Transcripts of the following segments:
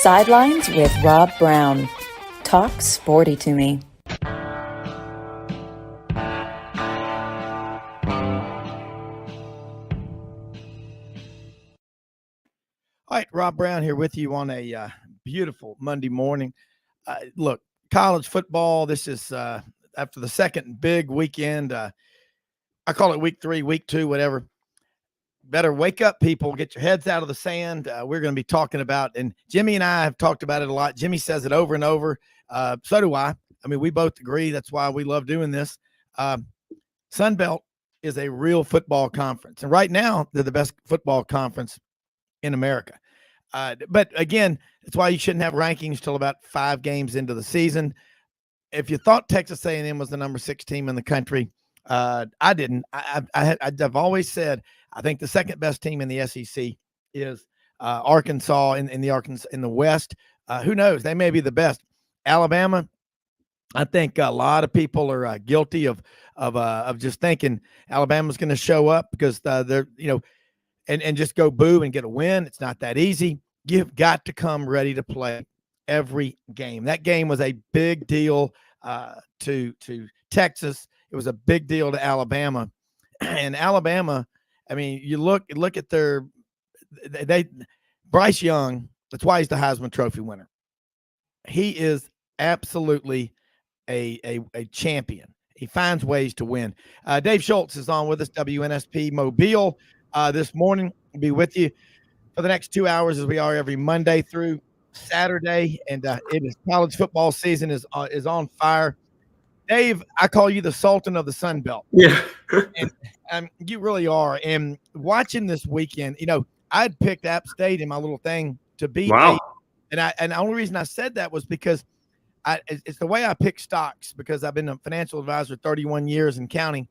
Sidelines with Rob Browne. Talk sporty to me. All right, Rob Browne here with you on a beautiful Monday morning. Look, college football, this is after the second big weekend. I call it week 3, week 2, whatever. Better wake up, people. Get your heads out of the sand. We're going to be talking about, and Jimmy and I have talked about it a lot. Jimmy says it over and over. So do I. I mean, we both agree. That's why we love doing this. Sun Belt is a real football conference. And right now, they're the best football conference in America. But again, that's why you shouldn't have rankings till about 5 games into the season. If you thought Texas A&M was the number 6 team in the country, I didn't. I've always said I think the second best team in the SEC is Arkansas in the West. Who knows? They may be the best. Alabama, I think a lot of people are guilty of just thinking Alabama's going to show up because they're and just go boo and get a win. It's not that easy. You've got to come ready to play every game. That game was a big deal to Texas. It was a big deal to Alabama. And Alabama, I mean, you look at Bryce Young, that's why he's the Heisman Trophy winner. He is absolutely a champion. He finds ways to win. Dave Schultz is on with us, WNSP Mobile. This morning, we'll be with you for the next 2 hours as we are every Monday through Saturday. And it is college football season is on fire. Dave, I call you the Sultan of the Sun Belt. Yeah. And you really are. And watching this weekend, I'd picked App State in my little thing to beat. Wow. And the only reason I said that was because it's the way I pick stocks, because I've been a financial advisor 31 years and counting.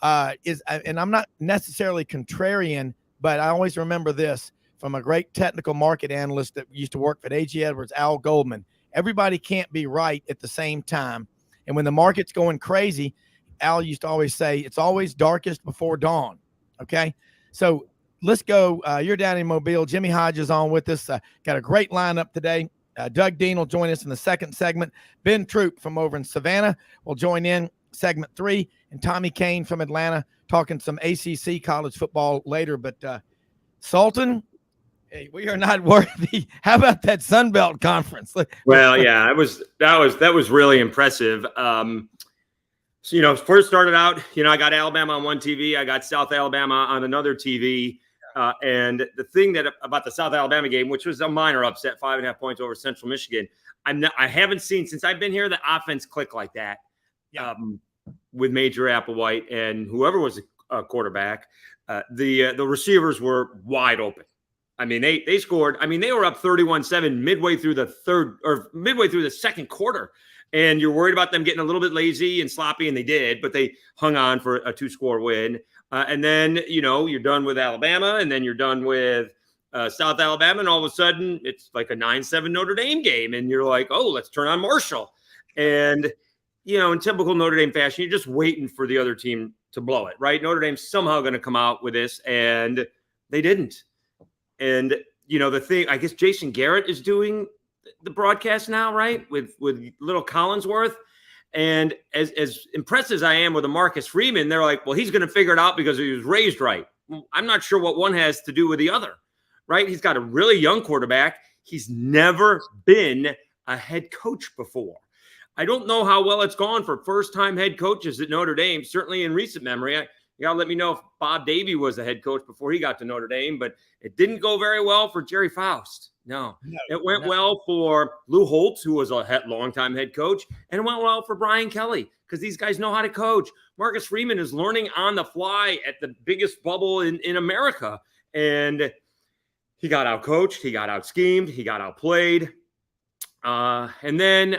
And I'm not necessarily contrarian, but I always remember this from a great technical market analyst that used to work for A.G. Edwards, Al Goldman. Everybody can't be right at the same time. And when the market's going crazy, Al used to always say, it's always darkest before dawn. Okay. So let's go. You're down in Mobile. Jimmy Hodge is on with us. Got a great lineup today. Doug Dean will join us in the second segment. Ben Troupe from over in Savannah will join in segment 3, and Tommy Kane from Atlanta talking some ACC college football later. But Sultan, hey, we are not worthy. How about that Sun Belt Conference? Well, yeah, that was really impressive. So, first started out, I got Alabama on one TV, I got South Alabama on another TV. And the thing about the South Alabama game, which was a minor upset, 5.5 points over Central Michigan, I haven't seen since I've been here the offense click like that. Yeah. With Major Applewhite and whoever was a quarterback, the receivers were wide open. I mean, they scored. I mean, they were up 31-7 midway through the second quarter. And you're worried about them getting a little bit lazy and sloppy, and they did, but they hung on for a 2-score win. And then, you're done with Alabama, and then you're done with South Alabama, and all of a sudden it's like a 9-7 Notre Dame game, and you're like, oh, let's turn on Marshall. And, in typical Notre Dame fashion, you're just waiting for the other team to blow it, right? Notre Dame's somehow going to come out with this, and they didn't. And, the thing, I guess Jason Garrett is doing the broadcast now, right? With little Collinsworth. And as impressed as I am with the Marcus Freeman, they're like, well, he's going to figure it out because he was raised right. Well, I'm not sure what one has to do with the other, right? He's got a really young quarterback. He's never been a head coach before. I don't know how well it's gone for first-time head coaches at Notre Dame, certainly in recent memory. You got to let me know if Bob Davie was a head coach before he got to Notre Dame, but it didn't go very well for Jerry Faust. No, it went well for Lou Holtz, who was a longtime head coach, and it went well for Brian Kelly because these guys know how to coach. Marcus Freeman is learning on the fly at the biggest bubble in America, and he got out-coached, he got out-schemed, he got outplayed, and then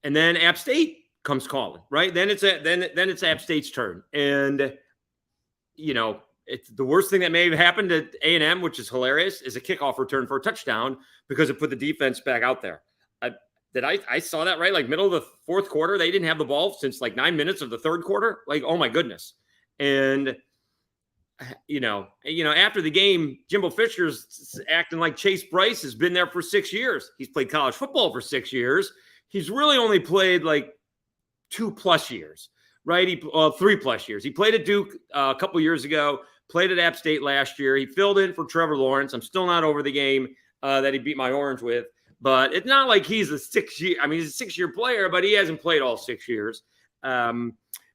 App State comes calling, right? Then it's App State's turn, and it's the worst thing that may have happened to A&M, which is hilarious, is a kickoff return for a touchdown because it put the defense back out there. I saw that right? Like middle of the fourth quarter, they didn't have the ball since like 9 minutes of the third quarter. Like, oh my goodness. And after the game, Jimbo Fisher's acting like Chase Bryce has been there for 6 years. He's played college football for 6 years. He's really only played like 2+ years, right? 3+ years. He played at Duke a couple years ago, played at App State last year. He filled in for Trevor Lawrence. I'm still not over the game that he beat my Orange with, but it's not like he's a 6-year. I mean, he's a 6-year player, but he hasn't played all 6 years.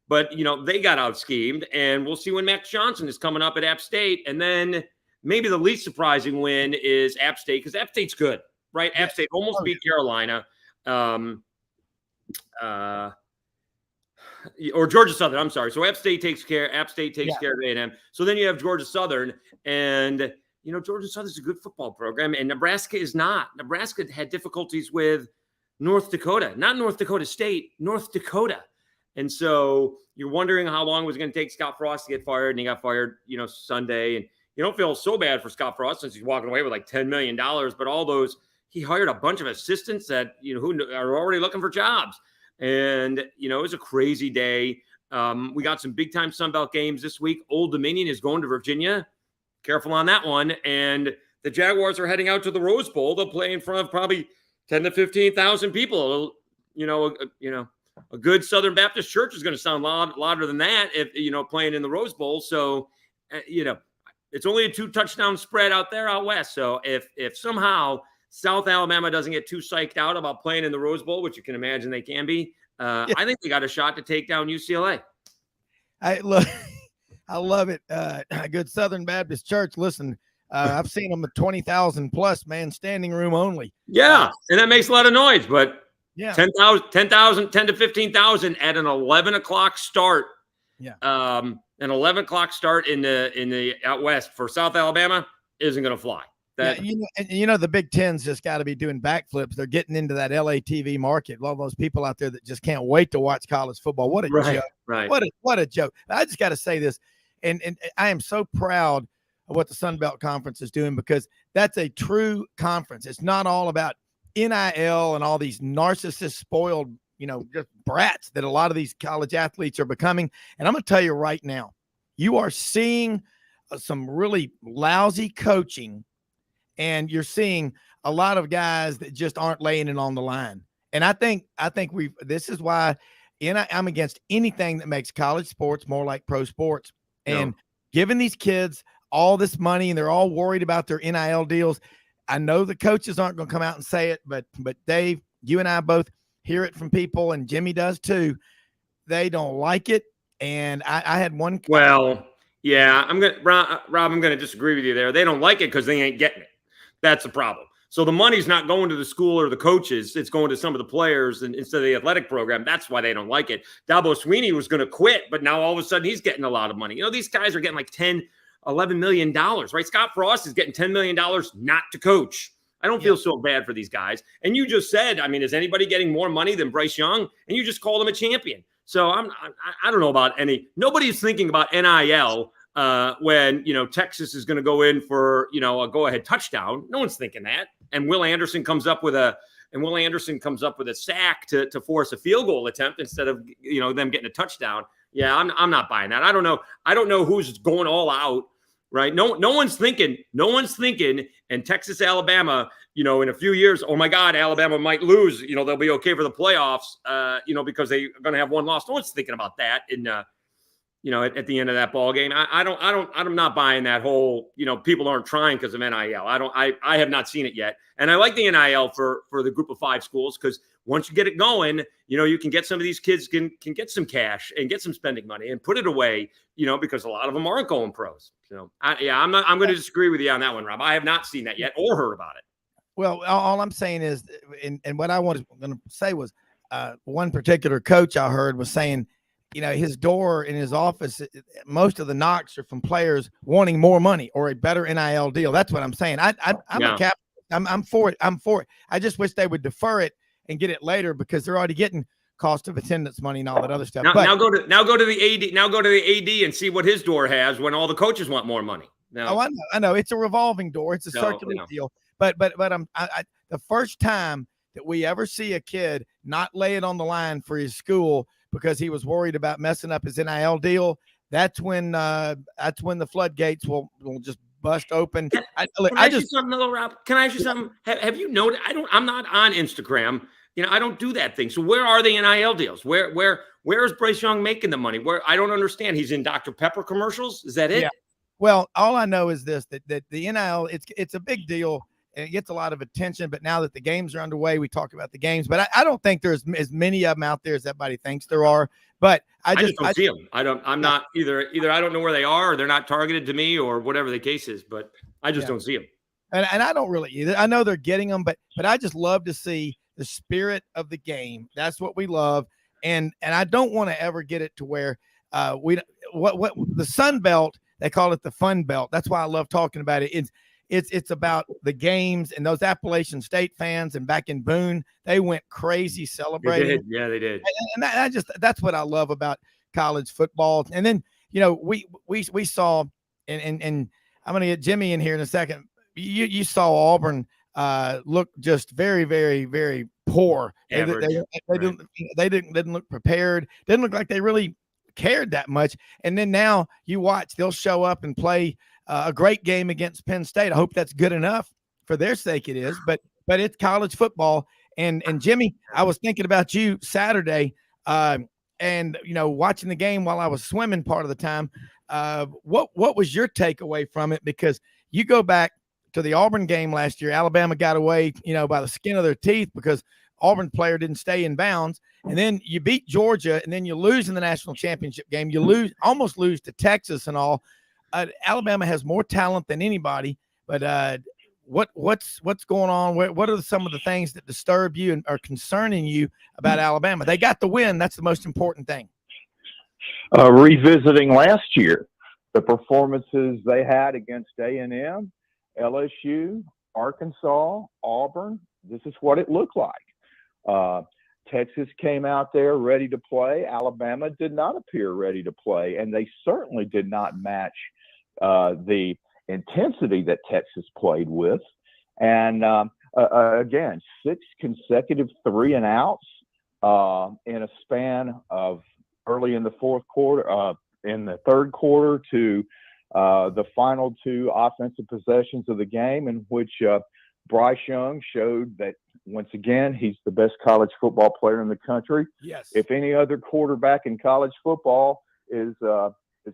But, they got out schemed, and we'll see when Max Johnson is coming up at App State. And then maybe the least surprising win is App State, because App State's good, right? App State almost beat Carolina. Or Georgia Southern, I'm sorry. So App State takes care of A&M. So then you have Georgia Southern, and, Georgia Southern's a good football program, and Nebraska is not. Nebraska had difficulties with North Dakota, not North Dakota State, North Dakota. And so you're wondering how long it was going to take Scott Frost to get fired, and he got fired, Sunday. And you don't feel so bad for Scott Frost since he's walking away with like $10 million. But he hired a bunch of assistants that, who are already looking for jobs. And, it was a crazy day. We got some big time Sun Belt games this week. Old Dominion is going to Virginia. Careful on that one. And the Jaguars are heading out to the Rose Bowl. They'll play in front of probably 10 to 15,000 people. A good Southern Baptist church is going to sound louder than that if, playing in the Rose Bowl. So, it's only a 2-touchdown spread out west. So if somehow South Alabama doesn't get too psyched out about playing in the Rose Bowl, which you can imagine they can be, I think they got a shot to take down UCLA. I love it. A good Southern Baptist church. Listen, I've seen them at 20,000 plus, man, standing room only. Yeah. And that makes a lot of noise, but yeah, 10 to 15,000 at an 11 o'clock start. Yeah. An 11 o'clock start in the out west for South Alabama isn't going to fly. The Big Ten's just got to be doing backflips. They're getting into that LA TV market. All those people out there that just can't wait to watch college football. What a joke! Right. What a joke! I just got to say this, and I am so proud of what the Sun Belt Conference is doing, because that's a true conference. It's not all about NIL and all these narcissist spoiled, just brats that a lot of these college athletes are becoming. And I'm going to tell you right now, you are seeing some really lousy coaching, and you're seeing a lot of guys that just aren't laying it on the line. And I think this is why I'm against anything that makes college sports more like pro sports, and giving these kids all this money, and they're all worried about their NIL deals. I know the coaches aren't going to come out and say it, but Dave, you and I both hear it from people, and Jimmy does too. They don't like it. And I had one. Well, yeah, Rob, I'm going to disagree with you there. They don't like it because they ain't getting it. That's the problem. So the money's not going to the school or the coaches. It's going to some of the players instead of the athletic program. That's why they don't like it. Dabo Sweeney was going to quit, but now all of a sudden he's getting a lot of money. These guys are getting like $11 million, right? Scott Frost is getting $10 million not to coach. I don't feel so bad for these guys. And you just said, is anybody getting more money than Bryce Young? And you just called him a champion. So I don't know about nobody's thinking about NIL when, Texas is going to go in for, a go-ahead touchdown. No one's thinking that. And Will Anderson comes up with a sack to force a field goal attempt instead of, them getting a touchdown. Yeah, I'm not buying that. I don't know who's going all out, right? No one's thinking, and Texas, Alabama, in a few years, oh my God, Alabama might lose, they'll be okay for the playoffs, because they're going to have one loss. No one's thinking about that at the end of that ball game. I'm not buying that whole, people aren't trying because of NIL. I have not seen it yet. And I like the NIL for the group of 5 schools, because once you get it going, you can get some of these kids can get some cash and get some spending money and put it away, because a lot of them aren't going pros. So I'm going to disagree with you on that one, Rob. I have not seen that yet or heard about it. Well, all I'm saying is, and what I was going to say was, one particular coach I heard was saying, his door in his office, most of the knocks are from players wanting more money or a better NIL deal. That's what I'm saying. I'm a cap. I'm for it. I just wish they would defer it and get it later, because they're already getting cost of attendance money and all that other stuff. Now go to the AD. Now go to the AD and see what his door has when all the coaches want more money. Now, I know it's a revolving door. It's a circular deal. But the first time that we ever see a kid not lay it on the line for his school because he was worried about messing up his NIL deal, that's when the floodgates will just bust open. Can I I ask you just something, little Rob? Can I ask you something? Have you noticed? I'm not on Instagram. I don't do that thing. So where are the NIL deals? Where is Bryce Young making the money? Where, I don't understand. He's in Dr. Pepper commercials. Is that it? Yeah. Well, all I know is this: that the NIL, it's a big deal. And it gets a lot of attention, but now that the games are underway, we talk about the games. But I don't think there's as many of them out there as everybody thinks there are. But I just don't see them. I'm not either. I don't know where they are, or they're not targeted to me, or whatever the case is. But I just don't see them. And I don't really either. I know they're getting them, but I just love to see the spirit of the game. That's what we love. And I don't want to ever get it to where what the Sun Belt, they call it the Fun Belt. That's why I love talking about it. It's about the games, and those Appalachian State fans and back in Boone, they went crazy celebrating. They did. Yeah, they did. And that's what I love about college football. And then, we saw, and I'm going to get Jimmy in here in a second. You saw Auburn look just very, very, very poor. They didn't look prepared. Didn't look like they really cared that much. And then now you watch, they'll show up and play a great game against Penn State. I hope that's good enough for their sake. It is, but it's college football. And Jimmy, I was thinking about you Saturday, and watching the game while I was swimming part of the time. What was your takeaway from it? Because you go back to the Auburn game last year, Alabama got away, by the skin of their teeth because Auburn player didn't stay in bounds. And then you beat Georgia, and then you lose in the national championship game. You almost lose to Texas and all. Alabama has more talent than anybody, but what's going on? What are some of the things that disturb you and are concerning you about Alabama? They got the win. That's the most important thing. Revisiting last year, the performances they had against A&M, LSU, Arkansas, Auburn, this is what it looked like. Texas came out there ready to play. Alabama did not appear ready to play, and they certainly did not match the intensity that Texas played with. And again, 6 consecutive 3-and-outs in a span of early in the fourth quarter, in the third quarter to the final 2 offensive possessions of the game, in which Bryce Young showed that, once again, he's the best college football player in the country. Yes. If any other quarterback in college football is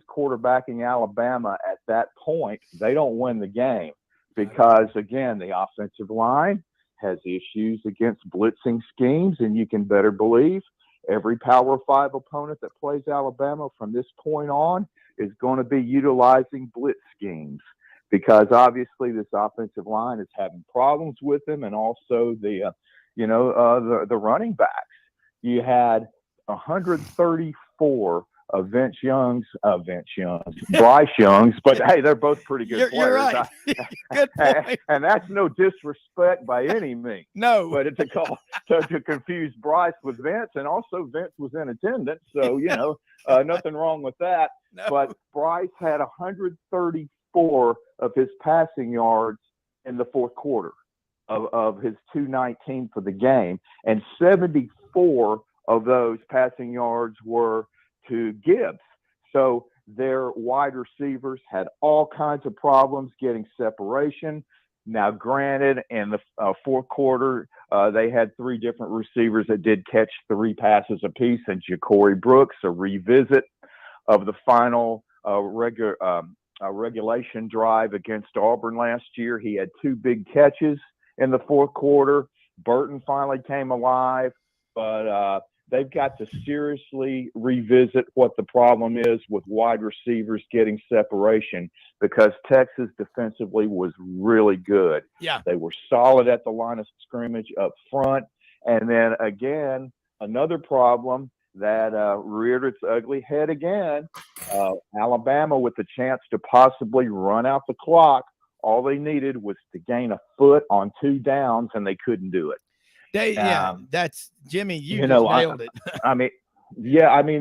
quarterbacking Alabama at that point, they don't win the game because, again, the offensive line has issues against blitzing schemes, and you can better believe every Power 5 opponent that plays Alabama from this point on is going to be utilizing blitz schemes, because obviously this offensive line is having problems with them, and also the running backs. You had 134 of Bryce Young's, but hey, they're both pretty good players. You're right. Good point. And that's no disrespect by any means. No. But it's to confuse Bryce with Vince, and also Vince was in attendance, so nothing wrong with that. No. But Bryce had 134 of his passing yards in the fourth quarter of his 219 for the game, and 74 of those passing yards were to Gibbs. So their wide receivers had all kinds of problems getting separation. Now, granted, in the fourth quarter, they had 3 different receivers that did catch 3 passes apiece, and Ja'Cory Brooks, a revisit of the final regulation drive against Auburn last year. He had 2 big catches in the fourth quarter. Burton finally came alive, but they've got to seriously revisit what the problem is with wide receivers getting separation, because Texas defensively was really good. Yeah. They were solid at the line of scrimmage up front. And then again, another problem that reared its ugly head again, Alabama with the chance to possibly run out the clock. All they needed was to gain a foot on 2 downs, and they couldn't do it. That's Jimmy. You just nailed it. I mean,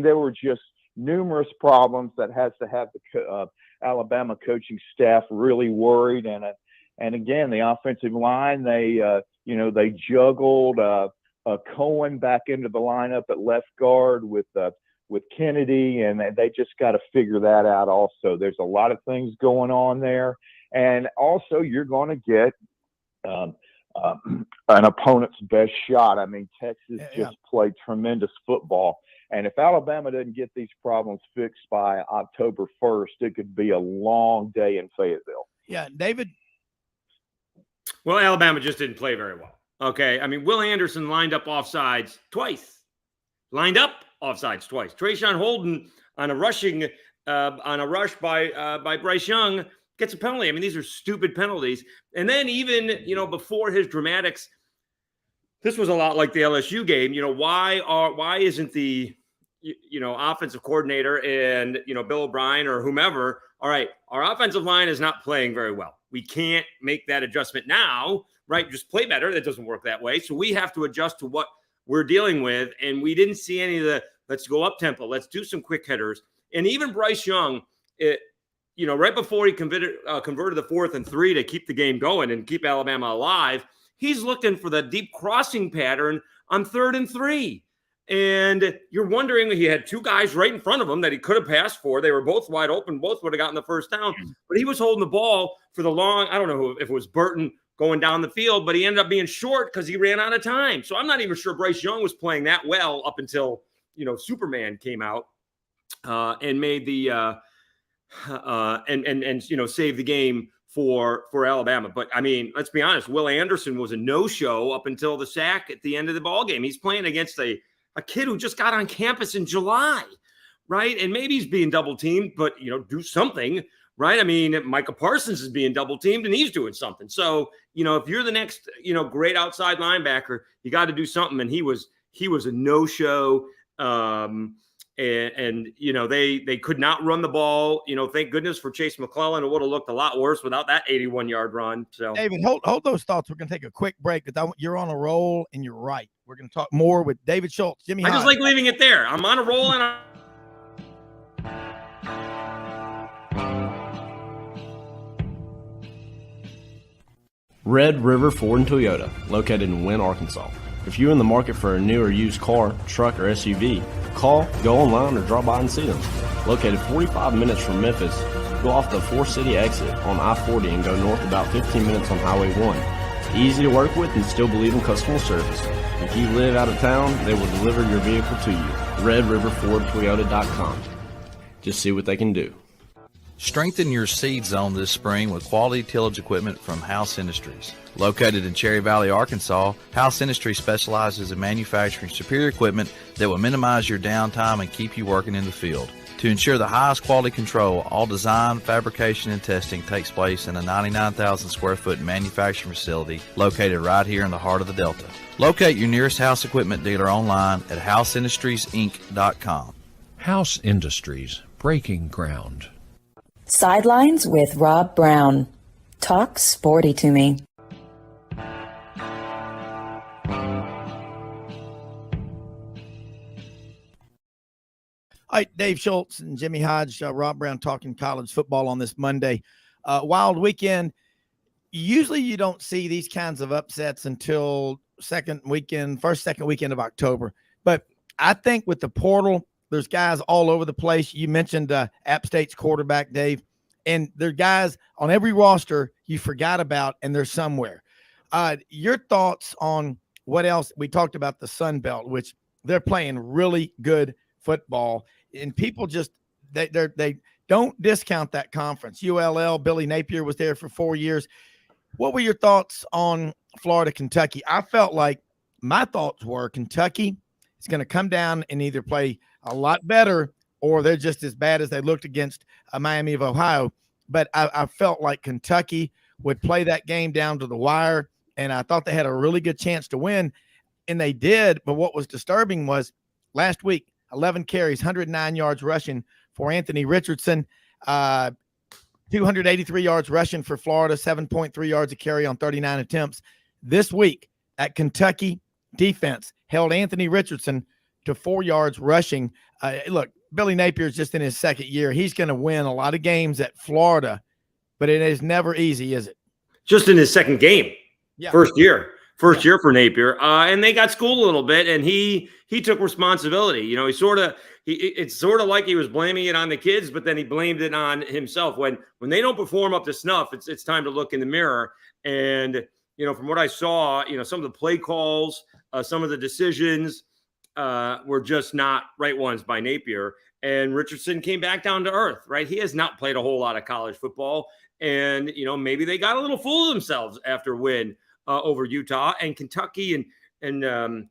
there were just numerous problems that has to have the Alabama coaching staff really worried. And again, the offensive line, they juggled Cohen back into the lineup at left guard with with Kennedy, and they just got to figure that out also. There's a lot of things going on there. And also you're going to get an opponent's best shot. I mean, Texas just played tremendous football. And if Alabama doesn't get these problems fixed by October 1st, it could be a long day in Fayetteville. Yeah, David. Well, Alabama just didn't play very well. Okay. I mean, Will Anderson lined up offsides twice. Trayshawn Holden on a rush by Bryce Young gets a penalty. I mean, these are stupid penalties. And then even, before his dramatics, this was a lot like the LSU game. Why isn't the, offensive coordinator and, Bill O'Brien or whomever, all right, our offensive line is not playing very well. We can't make that adjustment now, right? Just play better. That doesn't work that way. So we have to adjust to what we're dealing with. And we didn't see any of the, let's go up tempo. Let's do some quick hitters. And even Bryce Young, right before he converted the 4th and 3 to keep the game going and keep Alabama alive, he's looking for the deep crossing pattern on 3rd and 3. And you're wondering, he had 2 guys right in front of him that he could have passed for. They were both wide open. Both would have gotten the first down. But he was holding the ball for the long, I don't know if it was Burton going down the field, but he ended up being short because he ran out of time. So I'm not even sure Bryce Young was playing that well up until, Superman came out and made the save the game for Alabama. But I mean, let's be honest, Will Anderson was a no-show up until the sack at the end of the ball game. He's playing against a kid who just got on campus in July, right? And maybe he's being double teamed, but do something, right? I mean, Micah Parsons is being double teamed and he's doing something. So, if you're the next, great outside linebacker, you got to do something. And he was a no-show. They could not run the ball. Thank goodness for Chase McClellan. It would have looked a lot worse without that 81-yard run. So, David, hold those thoughts. We're going to take a quick break because you're on a roll and you're right. We're going to talk more with David Schultz, Jimmy. I just like leaving it there. I'm on a roll and Red River Ford and Toyota, located in Wynne, Arkansas. If you're in the market for a new or used car, truck, or SUV, call, go online, or drop by and see them. Located 45 minutes from Memphis, go off the 4-city exit on I-40 and go north about 15 minutes on Highway 1. Easy to work with and still believe in customer service. If you live out of town, they will deliver your vehicle to you. RedRiverFordToyota.com. Just see what they can do. Strengthen your seed zone this spring with quality tillage equipment from House Industries. Located in Cherry Valley, Arkansas, House Industries specializes in manufacturing superior equipment that will minimize your downtime and keep you working in the field. To ensure the highest quality control, all design, fabrication, and testing takes place in a 99,000 square foot manufacturing facility located right here in the heart of the Delta. Locate your nearest House equipment dealer online at houseindustriesinc.com. House Industries, breaking ground. Sidelines with Rob Browne. Talk sporty to me. All right, Dave Schultz and Jimmy Hodge, Rob Browne talking college football on this Monday. Wild weekend. Usually you don't see these kinds of upsets until second weekend of October. But I think with the portal, there's guys all over the place. You mentioned App State's quarterback, Dave, and there are guys on every roster you forgot about, and they're somewhere. Your thoughts on what else? We talked about the Sun Belt, which they're playing really good football, and people just they don't discount that conference. ULL, Billy Napier was there for 4 years. What were your thoughts on Florida, Kentucky? I felt like my thoughts were Kentucky is going to come down and either play a lot better or they're just as bad as they looked against Miami of Ohio. But I felt like Kentucky would play that game down to the wire, and I thought they had a really good chance to win, and they did. But what was disturbing was last week, 11 carries, 109 yards rushing for Anthony Richardson, 283 yards rushing for Florida, 7.3 yards a carry on 39 attempts. This week at Kentucky, defense held Anthony Richardson to 4 yards rushing. Look, Billy Napier is just in his second year. He's going to win a lot of games at Florida, but it is never easy, is it? Just in his second game, first year. first year for Napier, and they got schooled a little bit, and he took responsibility. You know, it's sort of like he was blaming it on the kids, but then he blamed it on himself. When they don't perform up to snuff, it's time to look in the mirror. And you know, from what I saw, you know, some of the play calls, some of the decisions were just not right ones by Napier. And Richardson came back down to earth, right? He has not played a whole lot of college football, and you know, maybe they got a little full of themselves after win over Utah and Kentucky, and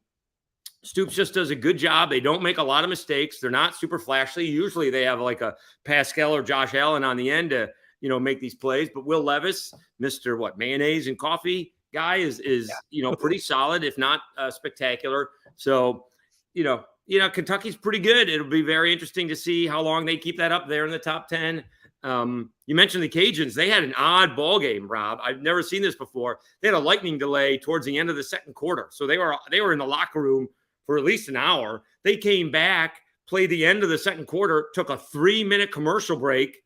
Stoops just does a good job. They don't make a lot of mistakes. They're not super flashy. Usually they have like a Pascal or Josh Allen on the end to, you know, make these plays. But Will Levis, Mr. Mayonnaise and coffee guy is you know, pretty solid, if not spectacular. So, you know, Kentucky's pretty good. It'll be very interesting to see how long they keep that up there in the top 10. You mentioned the Cajuns. They had an odd ball game, Rob. I've never seen this before. They had a lightning delay towards the end of the second quarter. So they were in the locker room for at least an hour. They came back, played the end of the second quarter, took a 3-minute commercial break,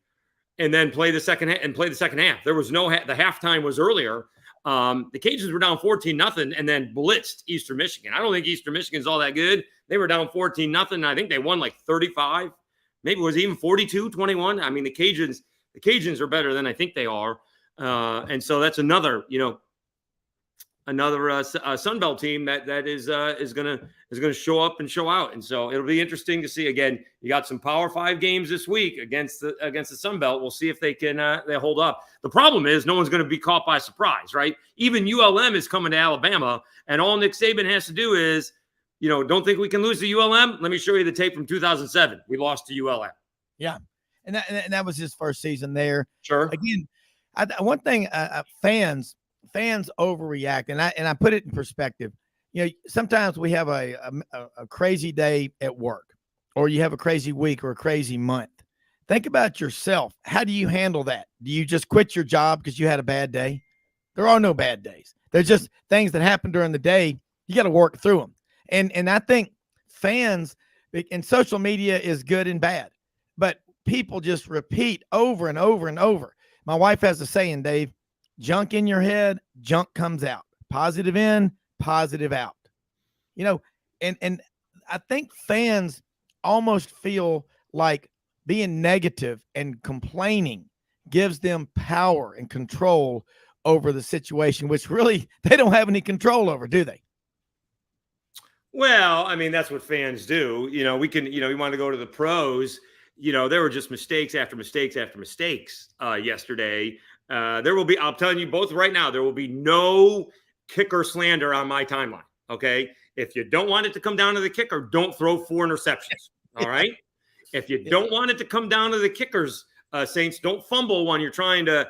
and then played the second half. There was the halftime was earlier. The Cajuns were down 14-0 and then blitzed Eastern Michigan. I don't think Eastern Michigan's all that good. They were down 14-0. I think they won like 35. Maybe it was even 42-21. I mean, the Cajuns are better than I think they are. And so that's another Sun Belt team that is going to show up and show out. And so it'll be interesting to see. Again, you got some Power 5 games this week against the Sun Belt. We'll see if they can they hold up. The problem is no one's going to be caught by surprise, right? Even ULM is coming to Alabama, and all Nick Saban has to do is, you know, don't think we can lose to ULM. Let me show you the tape from 2007. We lost to ULM. Yeah, and that was his first season there. Sure. Again, one thing, fans overreact, and I put it in perspective. You know, sometimes we have a crazy day at work, or you have a crazy week or a crazy month. Think about yourself. How do you handle that? Do you just quit your job because you had a bad day? There are no bad days. There's just things that happen during the day. You got to work through them. And I think fans and social media is good and bad, but people just repeat over and over and over. My wife has a saying, Dave: junk in your head, junk comes out. Positive in, positive out. You know, and I think fans almost feel like being negative and complaining gives them power and control over the situation, which really they don't have any control over, do they? Well, I mean, that's what fans do. You know, we want to go to the pros. You know, there were just mistakes after mistakes after mistakes yesterday. There will be, I'm telling you both right now, there will be no kicker slander on my timeline. Okay. If you don't want it to come down to the kicker, don't throw 4 interceptions. All right. If you don't want it to come down to the kickers, Saints, don't fumble when you're trying to,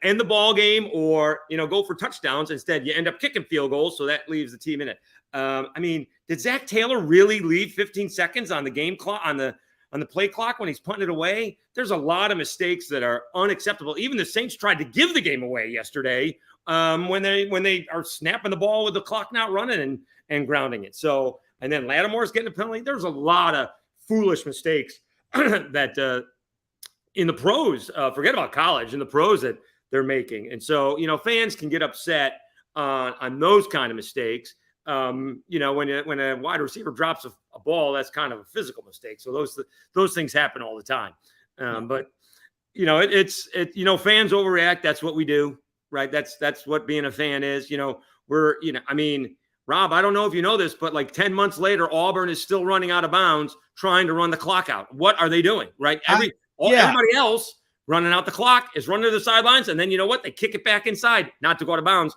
end the ball game or, go for touchdowns. Instead, you end up kicking field goals. So that leaves the team in it. I mean, did Zach Taylor really leave 15 seconds on the game clock, on the play clock when he's punting it away? There's a lot of mistakes that are unacceptable. Even the Saints tried to give the game away yesterday when they are snapping the ball with the clock not running and grounding it. So, and then Lattimore's getting a penalty. There's a lot of foolish mistakes that in the pros, forget about college, in the pros that they're making. And so, fans can get upset on those kind of mistakes. When a wide receiver drops a ball, that's kind of a physical mistake. So those things happen all the time. But fans overreact. That's what we do, right? That's what being a fan is. Rob, I don't know if you know this, but like 10 months later, Auburn is still running out of bounds, trying to run the clock out. What are they doing, right? Everybody else running out the clock is running to the sidelines. And then you know what? They kick it back inside, not to go out of bounds.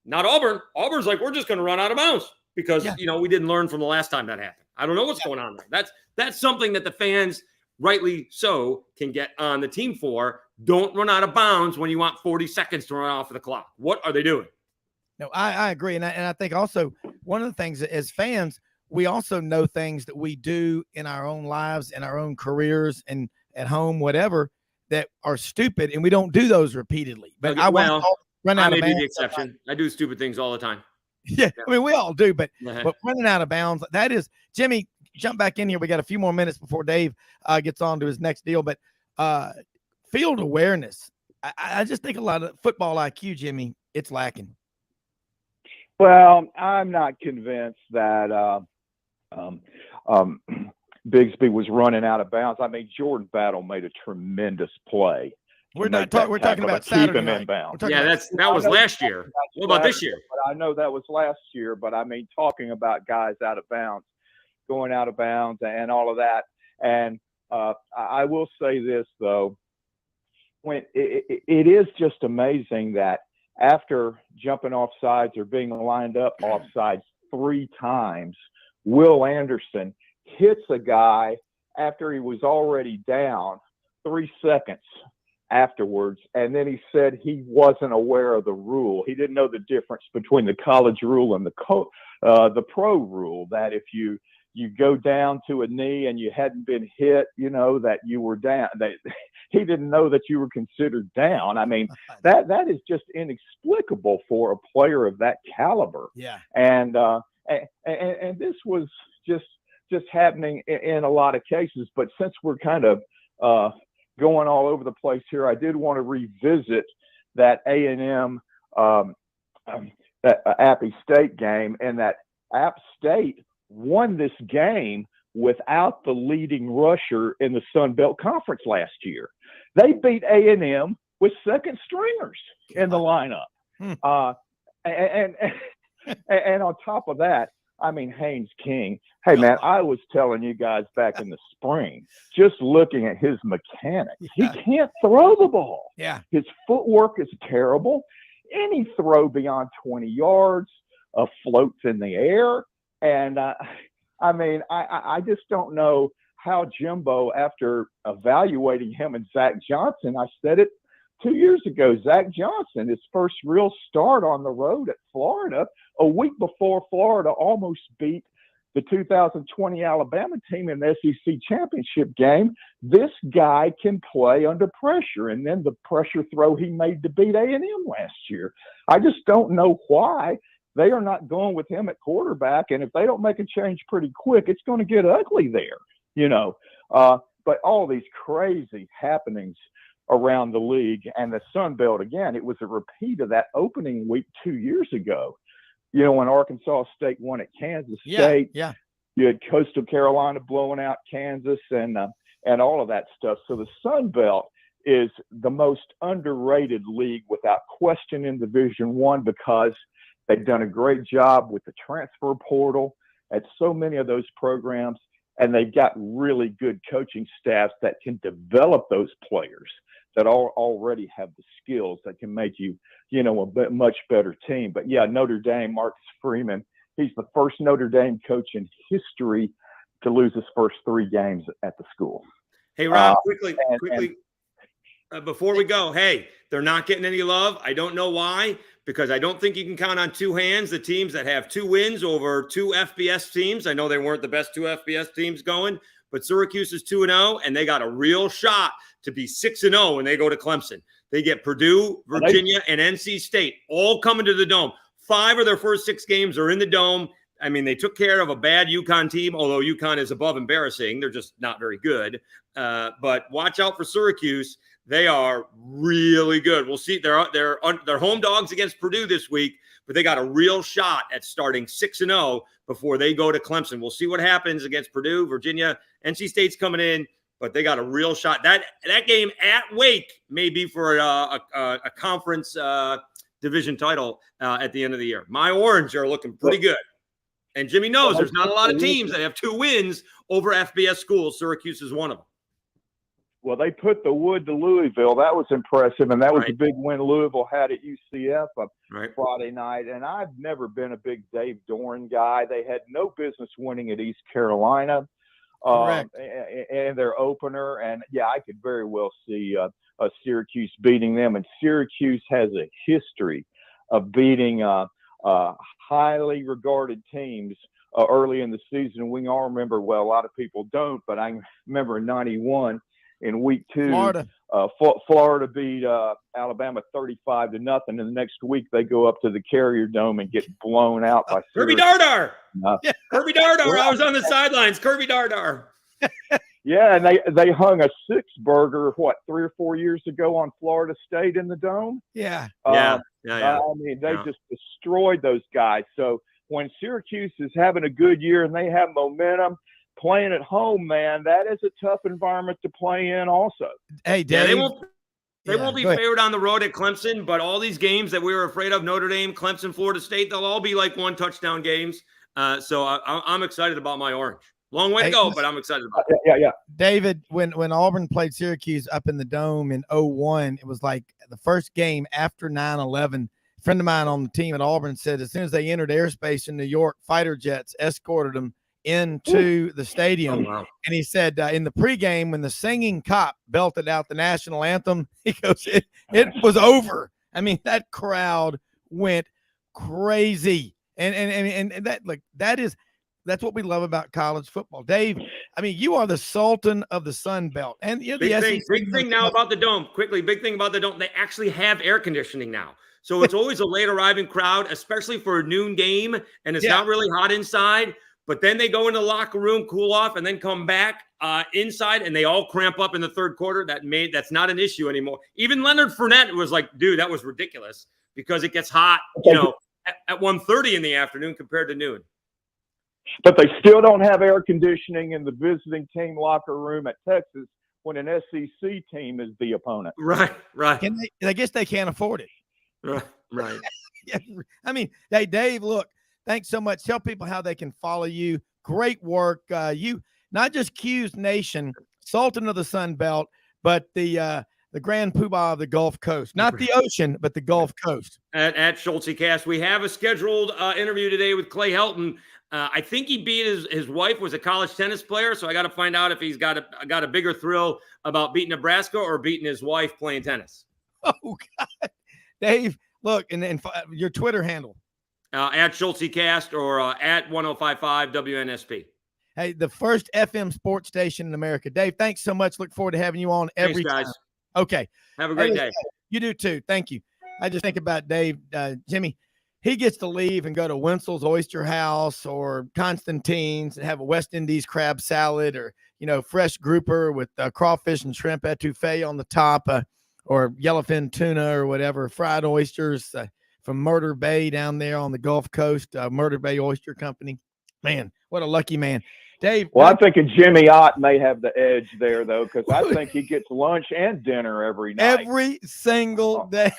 Not Auburn. Auburn's like, we're just going to run out of bounds because, we didn't learn from the last time that happened. I don't know what's going on there. That's something that the fans, rightly so, can get on the team for. Don't run out of bounds when you want 40 seconds to run off of the clock. What are they doing? No, I agree. And I think also one of the things as fans, we also know things that we do in our own lives, in our own careers and at home, whatever, that are stupid. And we don't do those repeatedly. But okay, run out I of may bounds. be the exception. I do stupid things all the time. Yeah. I mean, we all do, but running out of bounds, that is, Jimmy, jump back in here. We got a few more minutes before Dave gets on to his next deal, but field awareness. I just think a lot of football IQ, Jimmy, it's lacking. Well, I'm not convinced that Bigsby was running out of bounds. I mean, Jordan Battle made a tremendous play. We're talking about keep Saturday him night. inbound. We're talking Yeah, about- that was last year. What about this year? But I know that was last year. But I mean, talking about guys out of bounds, going out of bounds, and all of that. And I will say this though, when it is just amazing that after jumping off sides or being lined up off sides 3 times, Will Anderson hits a guy after he was already down 3 seconds afterwards, and then he said he wasn't aware of the rule. He didn't know the difference between the college rule and the pro rule, that if you go down to a knee and you hadn't been hit, that you were down. He didn't know that you were considered down. I mean, that is just inexplicable for a player of that caliber. Yeah. And this was just happening in a lot of cases. But since we're kind of going all over the place here, I did want to revisit that A&M that Appy State game, and that App State won this game without the leading rusher in the Sun Belt Conference last year. They beat A&M with second stringers in the lineup. And on top of that, I mean, Haynes King. Hey, man, I was telling you guys back in the spring, just looking at his mechanics, he can't throw the ball. Yeah. His footwork is terrible. Any throw beyond 20 yards floats in the air. And, I mean, I just don't know how Jimbo, after evaluating him and Zach Johnson, I said it 2 years ago, Zach Johnson, his first real start on the road at Florida, a week before Florida almost beat the 2020 Alabama team in the SEC championship game. This guy can play under pressure. And then the pressure throw he made to beat A&M last year. I just don't know why they are not going with him at quarterback. And if they don't make a change pretty quick, it's going to get ugly there, but all these crazy happenings around the league and the Sun Belt, again, it was a repeat of that opening week 2 years ago. When Arkansas State won at Kansas State, you had Coastal Carolina blowing out Kansas and all of that stuff. So the Sun Belt is the most underrated league without question in Division I, because they've done a great job with the transfer portal at so many of those programs, and they've got really good coaching staffs that can develop those players that already have the skills that can make you, a much better team. But yeah, Notre Dame, Marcus Freeman, he's the first Notre Dame coach in history to lose his first 3 games at the school. Hey, Rob, quickly, before we go, hey, they're not getting any love. I don't know why, because I don't think you can count on 2 hands the teams that have 2 wins over 2 FBS teams. I know they weren't the best 2 FBS teams going, but Syracuse is 2-0, and they got a real shot to be 6-0 when they go to Clemson. They get Purdue, Virginia, and NC State all coming to the Dome. 5 of their first 6 games are in the Dome. I mean, they took care of a bad UConn team, although UConn is above embarrassing. They're just not very good. But watch out for Syracuse. They are really good. We'll see. They're home dogs against Purdue this week, but they got a real shot at starting 6-0 before they go to Clemson. We'll see what happens against Purdue, Virginia. NC State's coming in, but they got a real shot. That game at Wake may be for a conference division title at the end of the year. My Orange are looking pretty good. And Jimmy knows there's not a lot of teams that have 2 wins over FBS schools. Syracuse is one of them. Well, they put the wood to Louisville. That was impressive, and that was a big win Louisville had at UCF Friday night. And I've never been a big Dave Doran guy. They had no business winning at East Carolina in their opener. And, yeah, I could very well see Syracuse beating them. And Syracuse has a history of beating highly regarded teams early in the season. We all remember, well, a lot of people don't, but I remember in 91 in week 2, Florida beat Alabama 35-0, and the next week they go up to the Carrier Dome and get blown out by Kirby Dardar. Kirby Dardar. I was on the sidelines. Kirby Dardar. Yeah, and they hung a six-burger, 3 or 4 years ago on Florida State in the Dome? Yeah. Yeah. I mean, they Yeah. just destroyed those guys. So when Syracuse is having a good year and they have momentum, playing at home, man, that is a tough environment to play in also. Hey, Yeah, Dave. they won't be go ahead. favored on the road at Clemson, but all these games that we were afraid of, Notre Dame, Clemson, Florida State, they'll all be like one touchdown games. So I'm excited about my Orange. Long way to go, but I'm excited about it. Yeah. David, when Auburn played Syracuse up in the Dome in 2001, it was like the first game after 9/11. A friend of mine on the team at Auburn said as soon as they entered airspace in New York, fighter jets escorted them into the stadium. Oh, wow. And he said in the pregame, when the singing cop belted out the national anthem, he goes, it was over. I mean, that crowd went crazy. And that's what we love about college football. Dave, I mean, you are the Sultan of the Sun Belt. And you're the SEC. Big thing now about the Dome. Quickly, big thing about the Dome. They actually have air conditioning now. So it's always a late arriving crowd, especially for a noon game, and it's not really hot inside. But then they go in the locker room, cool off, and then come back inside, and they all cramp up in the third quarter. That's not an issue anymore. Even Leonard Fournette was like, dude, that was ridiculous because it gets hot, at 1:30 in the afternoon compared to noon. But they still don't have air conditioning in the visiting team locker room at Texas when an SEC team is the opponent. Right. I guess they can't afford it. Right. Yeah, I mean, hey, Dave, look, thanks so much. Tell people how they can follow you. Great work. You not just Q's Nation, Sultan of the Sun Belt, but the grand poobah of the Gulf Coast. Not the ocean, but the Gulf Coast. At Schultz Cast, we have a scheduled interview today with Clay Helton. I think he beat his wife was a college tennis player, so I got to find out if he's got a bigger thrill about beating Nebraska or beating his wife playing tennis. Oh God, Dave, look, and your Twitter handle at SchultzCast or at 1055 WNSP. Hey, the first FM sports station in America. Dave, thanks so much. Look forward to having you on every Thanks, guys. time. Okay, have a great day. You do too. Thank you. I just think about Dave, Jimmy. He gets to leave and go to Wenzel's Oyster House or Constantine's and have a West Indies crab salad or, fresh grouper with crawfish and shrimp etouffee on the top or yellowfin tuna or whatever, fried oysters from Murder Bay down there on the Gulf Coast, Murder Bay Oyster Company. Man, what a lucky man. Dave. Well, I'm thinking Jimmy Ott may have the edge there, though, because I think he gets lunch and dinner every night. Every single day.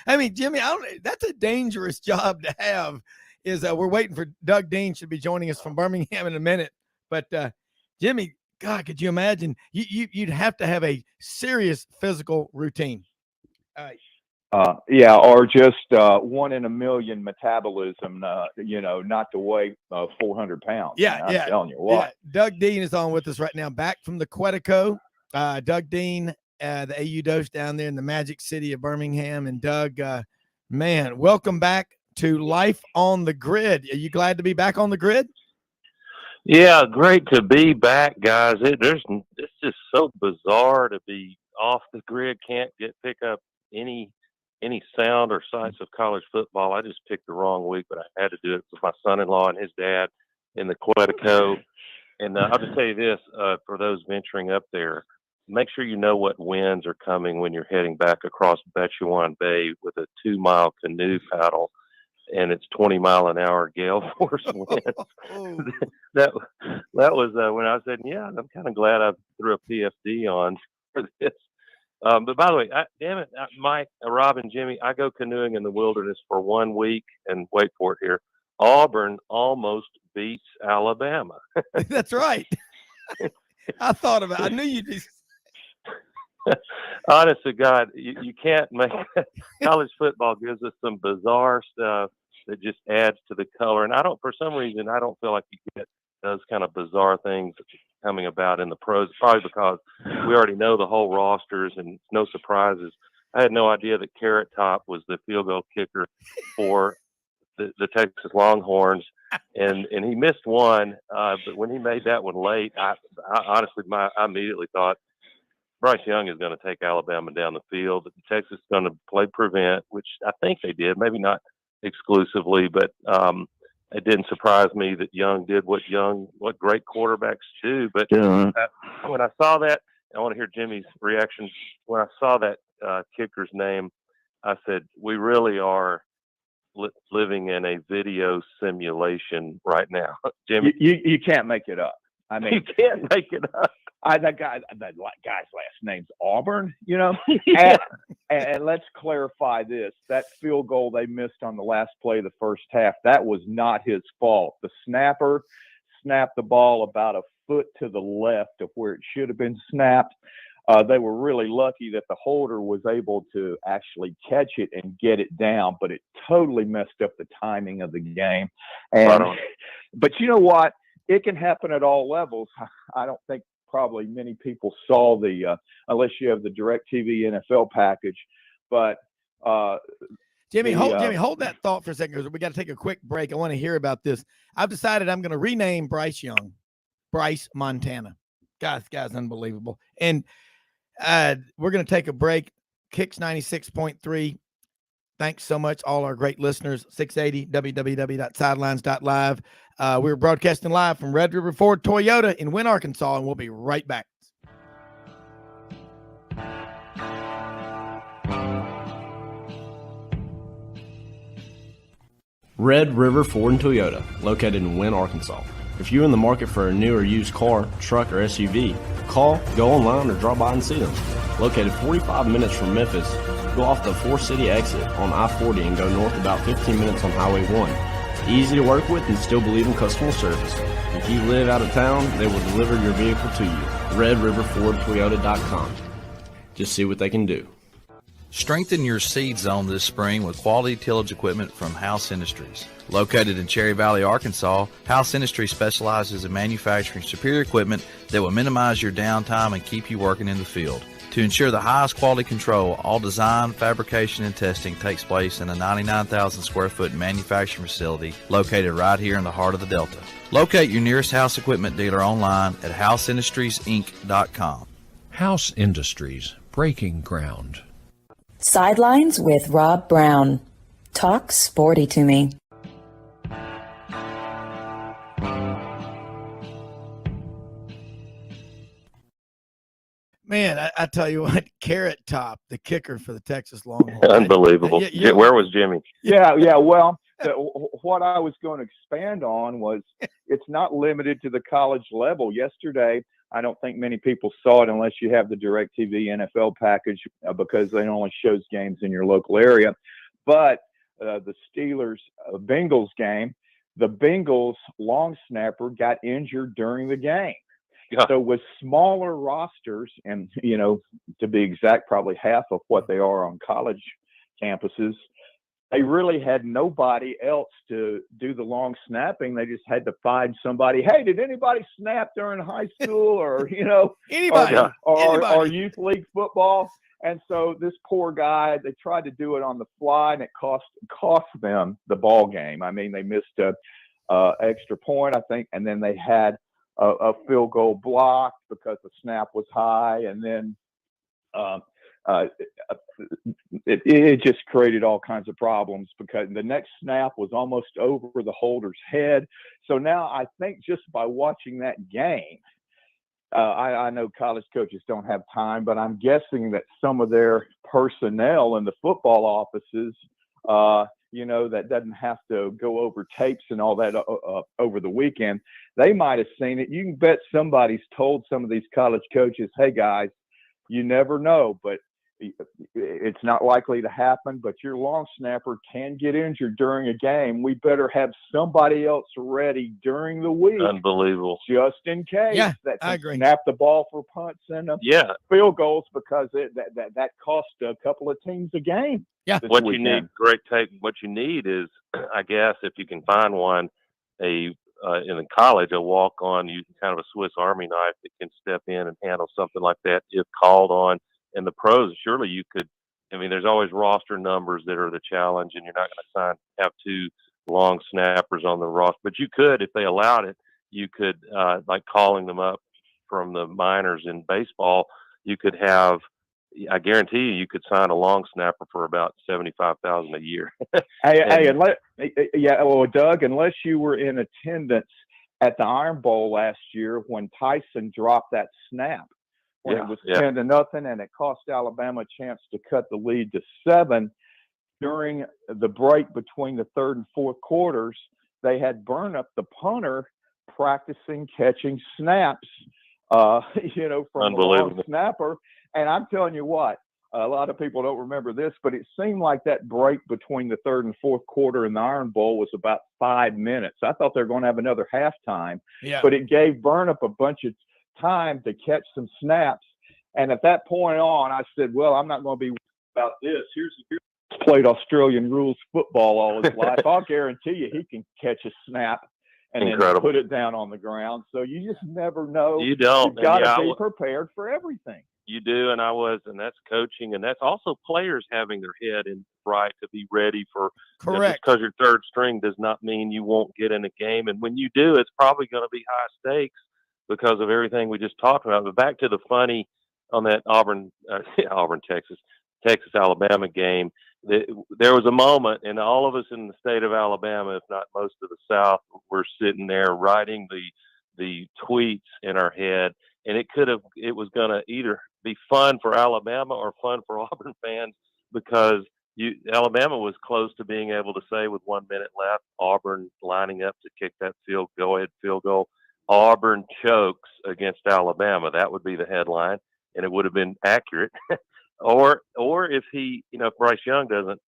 I mean, Jimmy, that's a dangerous job to have. We're waiting for Doug Dean should be joining us from Birmingham in a minute. But Jimmy, God, could you imagine? You'd have to have a serious physical routine. Or just 1 in a million metabolism, not to weigh 400 pounds. I'm telling you what. Yeah. Doug Dean is on with us right now, back from the Quetico. Doug Dean, the AU Dose down there in the magic city of Birmingham. And Doug, man, welcome back to Life on the Grid. Are you glad to be back on the grid? Yeah, great to be back, guys. It's just so bizarre to be off the grid. Can't pick up any sound or sights of college football. I just picked the wrong week, but I had to do it with my son-in-law and his dad in the Quetico. And I'll just tell you this, for those venturing up there, make sure you know what winds are coming when you're heading back across Bechuan Bay with a 2-mile canoe paddle, and it's 20-mile-an-hour gale force winds. that was when I said, yeah, I'm kind of glad I threw a PFD on for this. But by the way, damn it, Mike, Rob, and Jimmy, I go canoeing in the wilderness for 1 week, and wait for it here, Auburn almost beats Alabama. That's right. I thought about it. I knew you'd be. Honest to God, you can't make college football gives us some bizarre stuff that just adds to the color. And for some reason, I don't feel like you get those kind of bizarre things coming about in the pros, probably because we already know the whole rosters and no surprises. I had no idea that Carrot Top was the field goal kicker for the Texas Longhorns, and he missed one. But when he made that one late, I honestly, I immediately thought Bryce Young is going to take Alabama down the field. Texas is going to play prevent, which I think they did, maybe not exclusively, but it didn't surprise me that Young did what great quarterbacks do. But when I saw that, I want to hear Jimmy's reaction. When I saw that kicker's name, I said, we really are living in a video simulation right now. Jimmy, you can't make it up. I mean, you can't make it up. That guy's last name's Auburn, and let's clarify this. That field goal they missed on the last play of the first half, that was not his fault. The snapper snapped the ball about a foot to the left of where it should have been snapped. They were really lucky that the holder was able to actually catch it and get it down, but it totally messed up the timing of the game. But you know what? It can happen at all levels. I don't think probably many people saw unless you have the DirecTV NFL package. But Jimmy, hold that thought for a second, because we got to take a quick break. I want to hear about this. I've decided I'm going to rename Bryce Young Bryce Montana. Guy's unbelievable. And we're going to take a break. Kicks 96.3. Thanks so much, all our great listeners. 680 www.sidelines.live. We're broadcasting live from Red River Ford Toyota in Wynne, Arkansas, and we'll be right back. Red River Ford and Toyota, located in Wynne, Arkansas. If you're in the market for a new or used car, truck, or SUV, call, go online, or drop by and see them. Located 45 minutes from Memphis, go off the 4-city exit on I-40 and go north about 15 minutes on Highway 1. Easy to work with and still believe in customer service. If you live out of town, they will deliver your vehicle to you. RedRiverFordToyota.com. Just see what they can do. Strengthen your seed zone this spring with quality tillage equipment from House Industries. Located in Cherry Valley, Arkansas, House Industries specializes in manufacturing superior equipment that will minimize your downtime and keep you working in the field. To ensure the highest quality control, all design, fabrication, and testing takes place in a 99,000 square foot manufacturing facility located right here in the heart of the Delta. Locate your nearest House equipment dealer online at houseindustriesinc.com. House Industries, breaking ground. Sidelines with Rob Browne. Talk sporty to me. Man, I tell you what, Carrot Top, the kicker for the Texas Longhorns. Unbelievable. Where was Jimmy? Yeah. Well, what I was going to expand on was it's not limited to the college level. Yesterday, I don't think many people saw it unless you have the DirecTV NFL package because it only shows games in your local area. But the Steelers Bengals game, the Bengals long snapper got injured during the game. Yeah. So with smaller rosters, and to be exact, probably half of what they are on college campuses, they really had nobody else to do the long snapping. They just had to find somebody. Hey, did anybody snap during high school or anybody or youth league football? And so this poor guy, they tried to do it on the fly, and it cost them the ball game. I mean, they missed a extra point, I think, and then they had a field goal blocked because the snap was high, and then it just created all kinds of problems because the next snap was almost over the holder's head. So now I think just by watching that game, I know college coaches don't have time, but I'm guessing that some of their personnel in the football offices, that doesn't have to go over tapes and all that over the weekend. They might have seen it. You can bet somebody's told some of these college coaches, hey, guys, you never know, but it's not likely to happen, but your long snapper can get injured during a game. We better have somebody else ready during the week. Unbelievable. Just in case. Yeah, that I agree. Snap the ball for punts and field goals because that cost a couple of teams a game. Yeah. What weekend. You need, great take. What you need is, I guess, if you can find one, in college, a walk-on, you kind of a Swiss Army knife that can step in and handle something like that if called on. In the pros, surely you could. I mean, there's always roster numbers that are the challenge, and you're not going to have two long snappers on the roster. But you could, if they allowed it, you could, like calling them up from the minors in baseball, you could have I guarantee you could sign a long snapper for about $75,000 a year. Well, Doug, unless you were in attendance at the Iron Bowl last year when Tyson dropped that snap when it was 10-0, and it cost Alabama a chance to cut the lead to 7 during the break between the third and fourth quarters. They had Burnip, the punter, practicing catching snaps, from the long snapper. And I'm telling you what, a lot of people don't remember this, but it seemed like that break between the third and fourth quarter in the Iron Bowl was about 5 minutes. I thought they were going to have another halftime, but it gave Burnip a bunch of time to catch some snaps. And at that point on, I said, well, I'm not going to be about this. Here's played Australian rules football all his life. I'll guarantee you he can catch a snap and then put it down on the ground. So you just never know. You don't. You've got to be prepared for everything. You do, and and that's coaching, and that's also players having their head in right to be ready for. Correct. Just because you're third string does not mean you won't get in a game, and when you do, it's probably going to be high stakes because of everything we just talked about. But back to the funny on that Texas Alabama game. There was a moment, and all of us in the state of Alabama, if not most of the South, were sitting there writing the tweets in our head, and it was going to either be fun for Alabama or fun for Auburn fans because Alabama was close to being able to say with 1 minute left, Auburn lining up to kick that field goal. Auburn chokes against Alabama. That would be the headline, and it would have been accurate. Or if if Bryce Young doesn't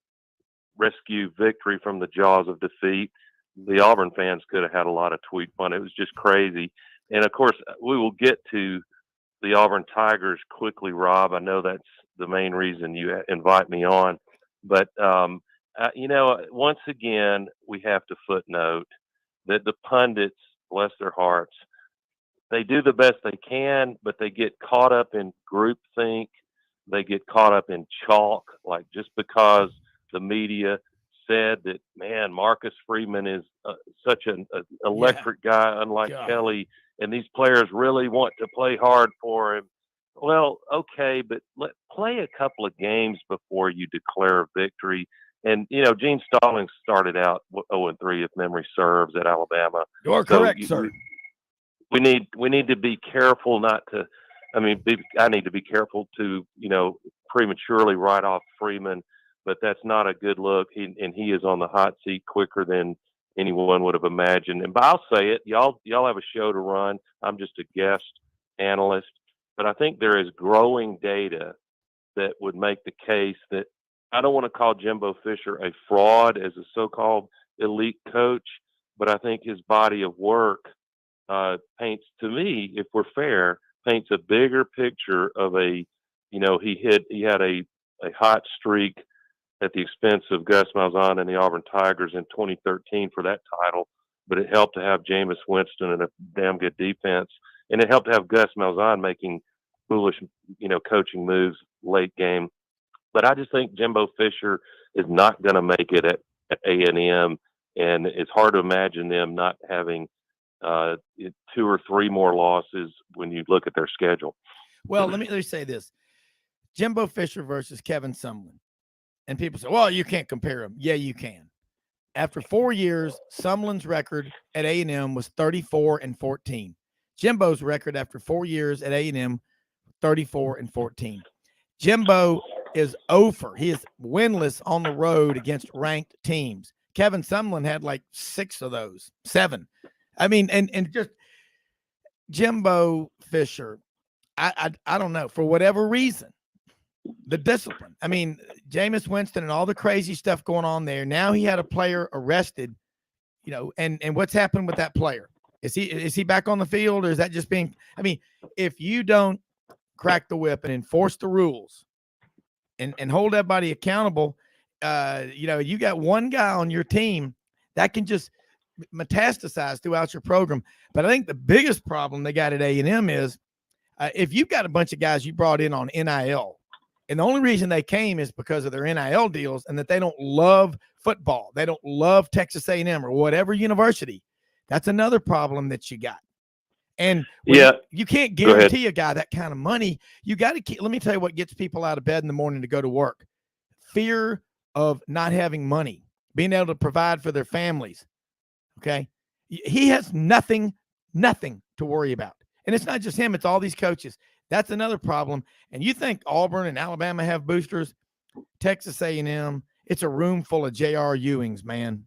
rescue victory from the jaws of defeat, the Auburn fans could have had a lot of tweet fun. It was just crazy. And of course, we will get to the Auburn Tigers quickly, Rob. I know that's the main reason you invite me on. But, once again, we have to footnote that the pundits, bless their hearts, they do the best they can, but they get caught up in groupthink. They get caught up in chalk, like just because the media said that, man, Marcus Freeman is such an electric guy, unlike Kelly, and these players really want to play hard for him. Well, okay, but play a couple of games before you declare a victory. And, Gene Stallings started out 0-3, if memory serves, at Alabama. You're correct, sir. We need to be careful not to. I need to be careful to, prematurely write off Freeman, but that's not a good look. He is on the hot seat quicker than anyone would have imagined. And but I'll say it, y'all have a show to run. I'm just a guest analyst, but I think there is growing data that would make the case that I don't want to call Jimbo Fisher a fraud as a so-called elite coach, but I think his body of work paints, to me, if we're fair, paints a bigger picture of he had a hot streak at the expense of Gus Malzahn and the Auburn Tigers in 2013 for that title, but it helped to have Jameis Winston and a damn good defense, and it helped to have Gus Malzahn making foolish, coaching moves late game. But I just think Jimbo Fisher is not going to make it at A&M, and it's hard to imagine them not having 2 or 3 more losses when you look at their schedule. Well, let me say this. Jimbo Fisher versus Kevin Sumlin. And people say, well, you can't compare them. Yeah, you can. After 4 years, Sumlin's record at A&M was 34-14. Jimbo's record after 4 years at A&M, 34-14. Jimbo is over. He is winless on the road against ranked teams. Kevin Sumlin had like 6 of those, 7. I mean, and just Jimbo Fisher, I don't know, for whatever reason, the discipline. I mean, Jameis Winston and all the crazy stuff going on there. Now he had a player arrested, and what's happened with that player? Is he back on the field, or is that just being? I mean, if you don't crack the whip and enforce the rules, and hold everybody accountable, you got one guy on your team that can just metastasize throughout your program. But I think the biggest problem they got at A&M is if you've got a bunch of guys you brought in on NIL, and the only reason they came is because of their NIL deals and that they don't love football. They don't love Texas A&M or whatever university. That's another problem that you got. And Yeah. you can't Go ahead. guarantee a guy that kind of money. You got to keep. Let me tell you what gets people out of bed in the morning to go to work: fear of not having money, being able to provide for their families. Okay, he has nothing to worry about, and it's not just him; it's all these coaches. That's another problem. And you think Auburn and Alabama have boosters? Texas A&M, it's a room full of J.R. Ewings, man.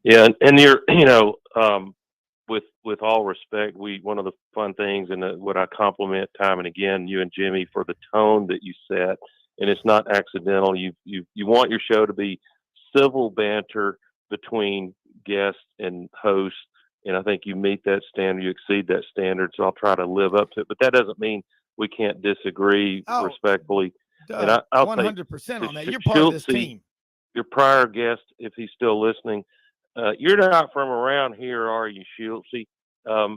Yeah, and you're, with all respect, one of the fun things, and what I compliment time and again, you and Jimmy, for the tone that you set, and it's not accidental. You want your show to be civil banter between guest and host, and I think you meet that standard, you exceed that standard. So I'll try to live up to it, but that doesn't mean we can't disagree respectfully. And I'll 100% on that. You're part of this team. Your prior guest, if he's still listening, you're not from around here, are you, Schultz? I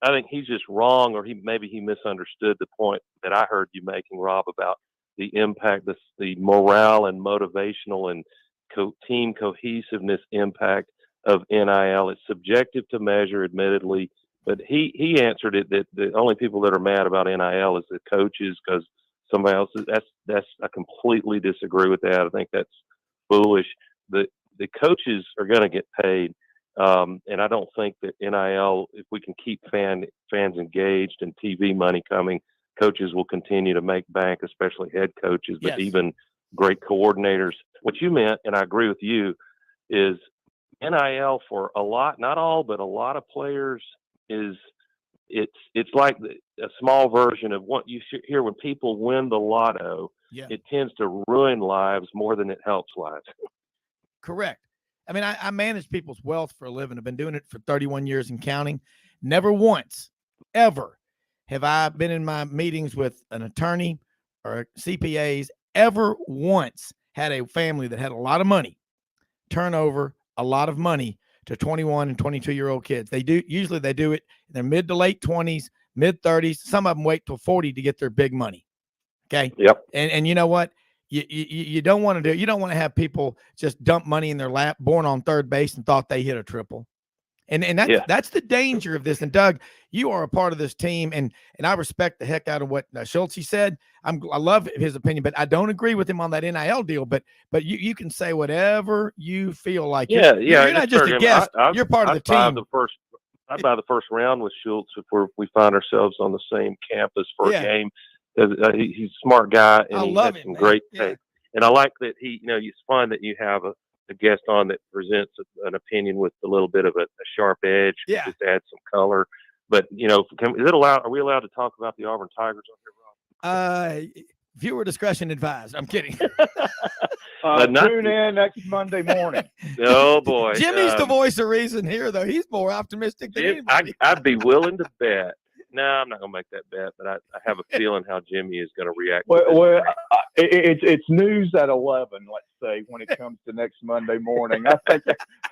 think he's just wrong, or maybe he misunderstood the point that I heard you making, Rob, about the impact, the morale and motivational and team cohesiveness impact of NIL. It's subjective to measure, admittedly, but he answered it that the only people that are mad about NIL is the coaches because somebody else. I completely disagree with that. I think that's foolish. The coaches are going to get paid, and I don't think that NIL, if we can keep fans engaged and TV money coming, coaches will continue to make bank, especially head coaches, but even great coordinators. What you meant, and I agree with you, is NIL for a lot, not all, but a lot of players it's like a small version of what you hear when people win the lotto. Yeah. It tends to ruin lives more than it helps lives. Correct. I mean, I manage people's wealth for a living. I've been doing it for 31 years and counting. Never once, ever have I been in my meetings with an attorney or CPAs, ever once had a family that had a lot of money turn over a lot of money to 21 and 22-year-old kids. Usually they do it in their mid to late 20s, mid 30s. Some of them wait till 40 to get their big money. Okay. Yep. And you know what? You don't want to do. You don't want to have people just dump money in their lap, born on third base, and thought they hit a triple. And that's the danger of this. And Doug, you are a part of this team, and I respect the heck out of what Schultz said. I love his opinion, but I don't agree with him on that NIL deal. But you can say whatever you feel like. You're not just a guest. You're part of the team. I'd buy the first round with Schultz if we find ourselves on the same campus for a game. He's a smart guy, and he has some great take. And I like that it's fun that you have a guest on that presents an opinion with a little bit of a sharp edge. Yeah. Just add some color. But, are we allowed to talk about the Auburn Tigers on here, Rob? Viewer discretion advised. I'm kidding. Tune in next Monday morning. Oh, boy. Jimmy's the voice of reason here, though. He's more optimistic than anybody. I'd be willing to bet. No, I'm not going to make that bet, but I have a feeling how Jimmy is going to react. It's news at 11, let's say, when it comes to next Monday morning. I think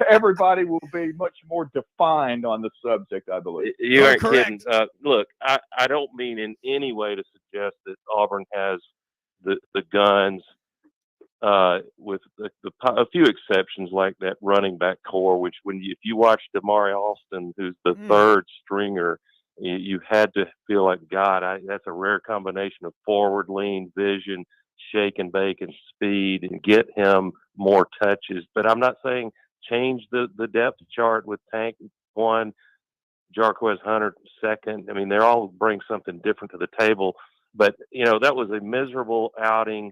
everybody will be much more defined on the subject, I believe. You aren't kidding. Look, I don't mean in any way to suggest that Auburn has the guns, with a few exceptions like that running back core, which if you watch Damari Alston, who's the third stringer, you had to feel like, God, that's a rare combination of forward lean, vision, shake and bake, and speed, and get him more touches. But I'm not saying change the depth chart with Tank 1, Jarquez Hunter 2nd. I mean, they all bring something different to the table. But, that was a miserable outing.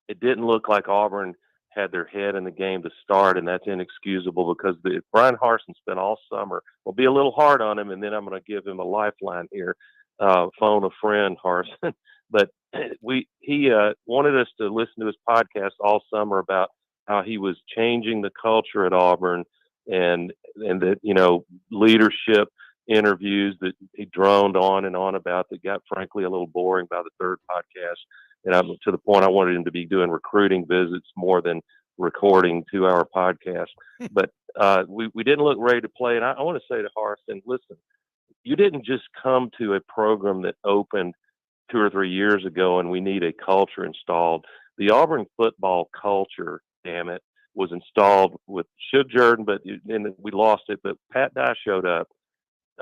It didn't look like Auburn had their head in the game to start, and that's inexcusable because Brian Harsin spent all summer. We'll be a little hard on him, and then I'm going to give him a lifeline here. Phone a friend, Harsin. But he wanted us to listen to his podcast all summer about how he was changing the culture at Auburn, and that leadership interviews that he droned on and on about that got frankly a little boring by the third podcast. And I'm to the point I wanted him to be doing recruiting visits more than recording 2-hour podcasts. But we didn't look ready to play. And I want to say to Harsin, listen, you didn't just come to a program that opened 2 or 3 years ago and we need a culture installed. The Auburn football culture, damn it, was installed with Shug Jordan, and we lost it. But Pat Dye showed up.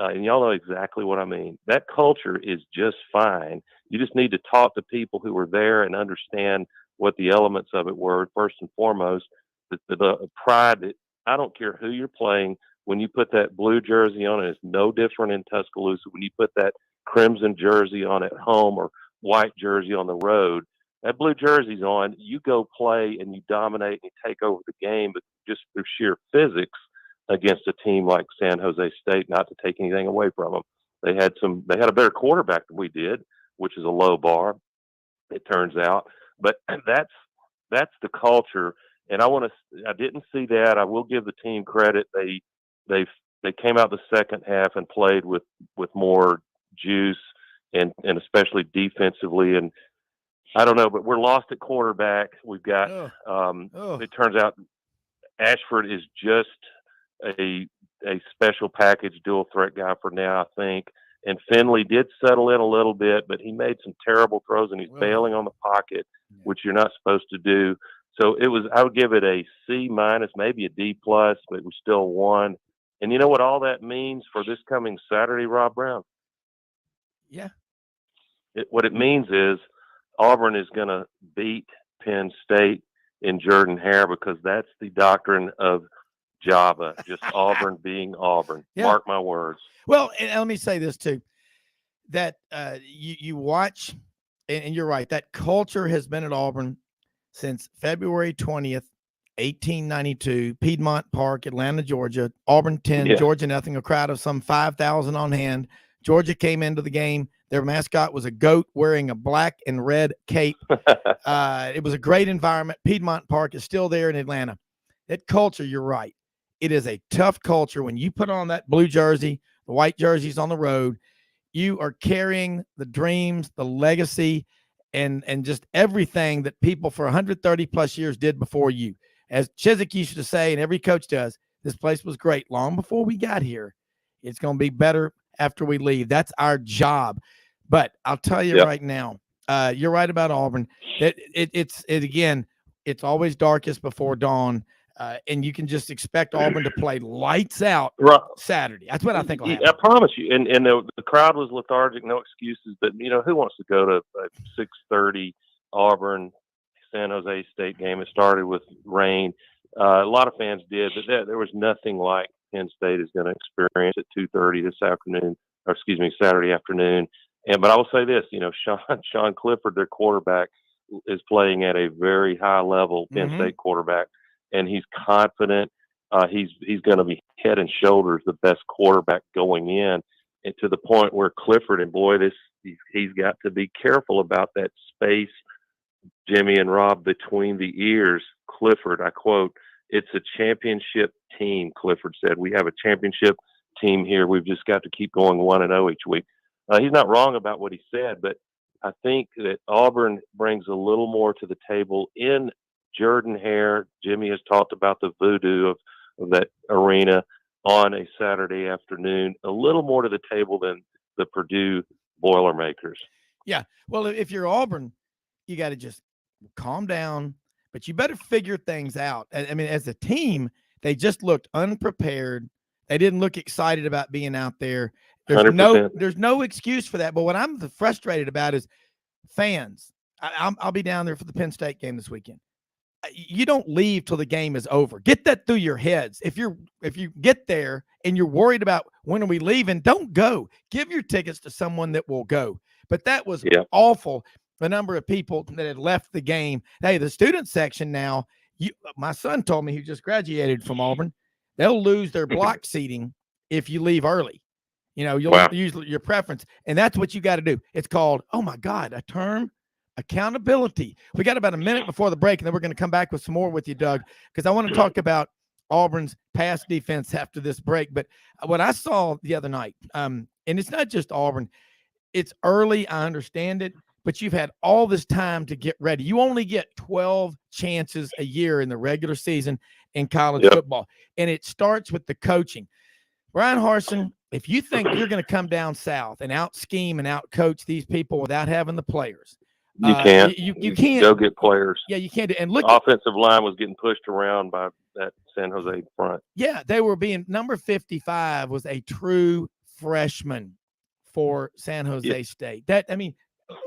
and y'all know exactly what I mean. That culture is just fine. You just need to talk to people who were there and understand what the elements of it were. First and foremost, the pride that I don't care who you're playing. When you put that blue jersey on, it's no different in Tuscaloosa. When you put that crimson jersey on at home or white jersey on the road, that blue jersey's on, you go play and you dominate and you take over the game, but just through sheer physics against a team like San Jose State, not to take anything away from them. They had a better quarterback than we did, which is a low bar, it turns out. But that's the culture. And I didn't see that. I will give the team credit. They came out the second half and played with more juice and especially defensively. And I don't know, but we're lost at quarterback. We've got, it turns out Ashford is just a special package dual threat guy for now, I think. And Finley did settle in a little bit, but he made some terrible throws and he's bailing on the pocket, which you're not supposed to do. So I would give it a C minus, maybe a D plus, but we still won. And you know what all that means for this coming Saturday, Rob Browne? Yeah. What it means is Auburn is going to beat Penn State in Jordan-Hare because that's the doctrine of Java, just Auburn being Auburn. Yeah. Mark my words. Well, and let me say this too, that you watch, and you're right, that culture has been at Auburn since February 20th, 1892, Piedmont Park, Atlanta, Georgia, Auburn 10, Georgia nothing, a crowd of some 5,000 on hand. Georgia came into the game. Their mascot was a goat wearing a black and red cape. It was a great environment. Piedmont Park is still there in Atlanta. That culture, you're right. It is a tough culture. When you put on that blue jersey, the white jerseys on the road, you are carrying the dreams, the legacy, and just everything that people for 130 plus years did before you. As Chiswick used to say, and every coach does, this place was great long before we got here. It's going to be better after we leave. That's our job. But I'll tell you right now, you're right about Auburn. It's always darkest before dawn. And you can just expect Auburn to play lights out Saturday. That's what I think will happen. I promise you. And the crowd was lethargic, no excuses. But, who wants to go to a 6:30 Auburn San Jose State game? It started with rain. A lot of fans did, but there was nothing like Penn State is going to experience at 2:30 Saturday afternoon. But I will say this, Sean Clifford, their quarterback, is playing at a very high level, Penn State quarterback. And he's confident. He's going to be head and shoulders the best quarterback going in, and to the point where Clifford, and boy, he's got to be careful about that space, Jimmy and Rob, between the ears. Clifford, I quote, "It's a championship team," Clifford said. "We have a championship team here. We've just got to keep going 1-0 each week." He's not wrong about what he said, but I think that Auburn brings a little more to the table in Jordan-Hare. Jimmy has talked about the voodoo of that arena on a Saturday afternoon, a little more to the table than the Purdue Boilermakers. Yeah. Well, if you're Auburn, you got to just calm down, but you better figure things out. I mean, as a team, they just looked unprepared. They didn't look excited about being out there. There's no excuse for that. But what I'm frustrated about is fans. I'll be down there for the Penn State game this weekend. You don't leave till the game is over. Get that through your heads. If you get there and you're worried about when are we leaving, don't go. Give your tickets to someone that will go. But that was awful. The number of people that had left the game. Hey, the student section now, my son told me, he just graduated from Auburn, they'll lose their block seating if you leave early. You'll use your preference. And that's what you got to do. It's called, oh my God, a term, accountability. We got about a minute before the break, and then we're going to come back with some more with you, Doug, because I want to talk about Auburn's pass defense after this break. But what I saw the other night, and it's not just Auburn, it's early, I understand it, but you've had all this time to get ready. You only get 12 chances a year in the regular season in college football, and it starts with the coaching. Brian Harsin, if you think you're going to come down south and out-scheme and out-coach these people without having the players, you can't. You can't go get players. Yeah, you can't do. And look, offensive line was getting pushed around by that San Jose front. Yeah, they were being number 55 was a true freshman for San Jose State. That, I mean,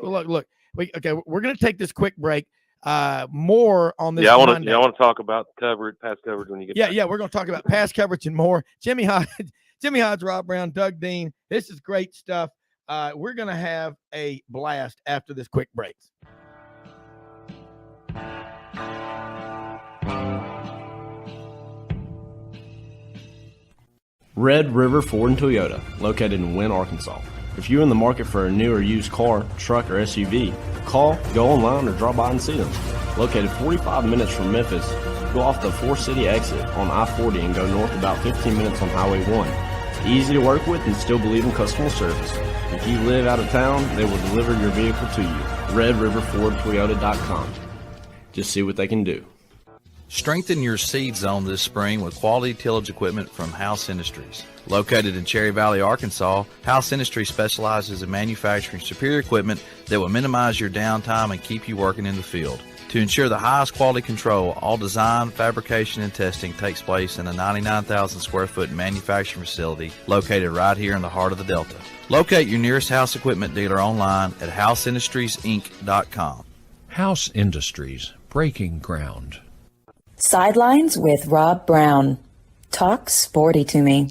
look, we're going to take this quick break. More on this. I want Monday. to talk about pass coverage when you get. Yeah, we're going to talk about pass coverage and more. Jimmy Hodge, Rob Browne, Doug Dean. This is great stuff. We're going to have a blast after this quick break. Red River Ford and Toyota, located in Wynne, Arkansas. If you're in the market for a new or used car, truck, or SUV, call, go online, or drop by and see them. Located 45 minutes from Memphis, go off the 4-city exit on I-40 and go north about 15 minutes on Highway 1. Easy to work with and still believe in customer service. If you live out of town, they will deliver your vehicle to you. RedRiverFordToyota.com. Just see what they can do. Strengthen your seed zone this spring with quality tillage equipment from House Industries. Located in Cherry Valley, Arkansas, House Industries specializes in manufacturing superior equipment that will minimize your downtime and keep you working in the field. To ensure the highest quality control, all design, fabrication, and testing takes place in a 99,000 square foot manufacturing facility located right here in the heart of the Delta. Locate your nearest House equipment dealer online at houseindustriesinc.com. House Industries, breaking ground. Sidelines with Rob Browne. Talk sporty to me.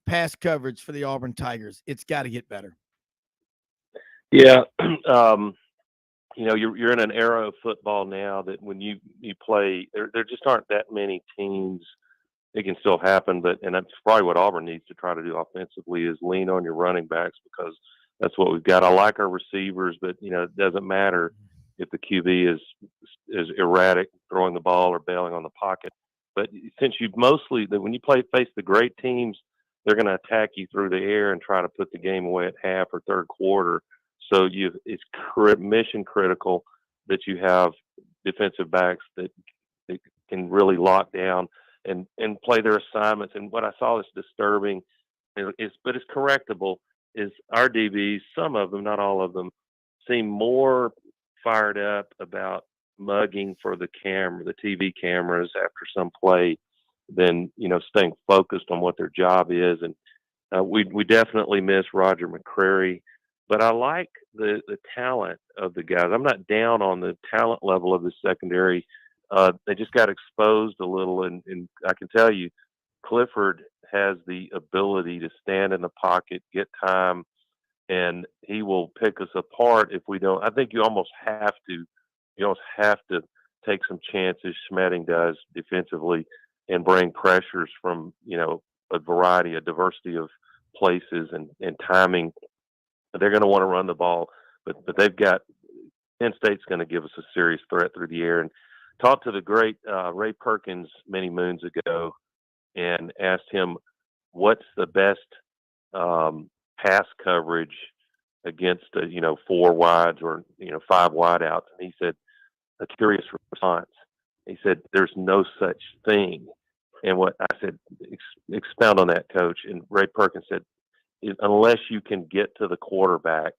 Pass coverage for the Auburn Tigers. It's got to get better. Yeah. You're in an era of football now that when you play, there just aren't that many teams. It can still happen, and that's probably what Auburn needs to try to do offensively is lean on your running backs because that's what we've got. I like our receivers, but it doesn't matter if the QB is erratic throwing the ball or bailing on the pocket. But since when you face the great teams, they're going to attack you through the air and try to put the game away at half or third quarter. So it's mission critical that you have defensive backs that can really lock down and play their assignments. And what I saw is disturbing, but it's correctable, is our DBs, some of them, not all of them, seem more fired up about mugging for the TV cameras after some play than, staying focused on what their job is. And we definitely miss Roger McCrary, but I like the talent of the guys. I'm not down on the talent level of the secondary. They just got exposed a little, and I can tell you, Clifford has the ability to stand in the pocket, get time, and he will pick us apart if we don't. I think you almost have to take some chances. Schmedding does defensively and bring pressures from a diversity of places and timing. They're going to want to run the ball, but they've got Penn State's going to give us a serious threat through the air. And talked to the great Ray Perkins many moons ago and asked him what's the best pass coverage against 4 wides or 5 wide outs, and he said a curious response. He said there's no such thing. And what I said, expound on that, Coach. And Ray Perkins said, unless you can get to the quarterback,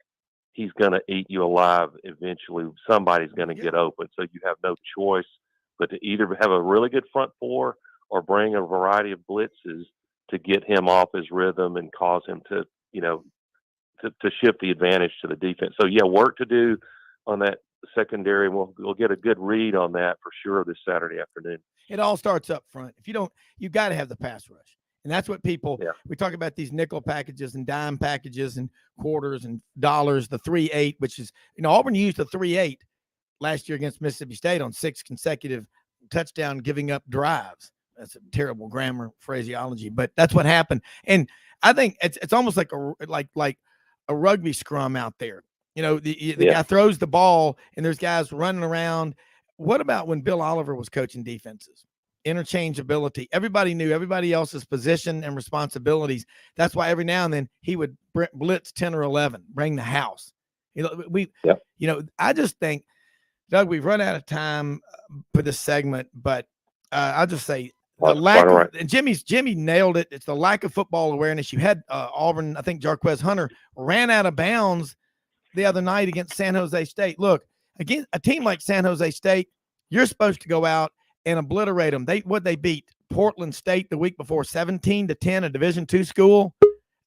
he's going to eat you alive eventually. Somebody's going to get open. So you have no choice but to either have a really good front four or bring a variety of blitzes to get him off his rhythm and cause him to shift the advantage to the defense. So, work to do on that secondary. We'll get a good read on that for sure this Saturday afternoon. It all starts up front. If you don't, you got to have the pass rush. And that's what we talk about, these nickel packages and dime packages and quarters and dollars, the 3-8, which is, Auburn used the 3-8 last year against Mississippi State on 6 consecutive touchdown giving up drives. That's a terrible grammar phraseology, but that's what happened. And I think it's almost like a rugby scrum out there. The guy throws the ball and there's guys running around. What about when Bill Oliver was coaching defenses? Interchangeability. Everybody knew everybody else's position and responsibilities. That's why every now and then he would blitz 10 or 11, bring the house. I just think, Doug, we've run out of time for this segment, but I'll just say Jimmy nailed it. It's the lack of football awareness. You had Auburn, I think Jarquez Hunter ran out of bounds the other night against San Jose State. Look, again, a team like San Jose State, You're supposed to go out and obliterate them. They beat Portland State the week before, 17-10, a Division II school.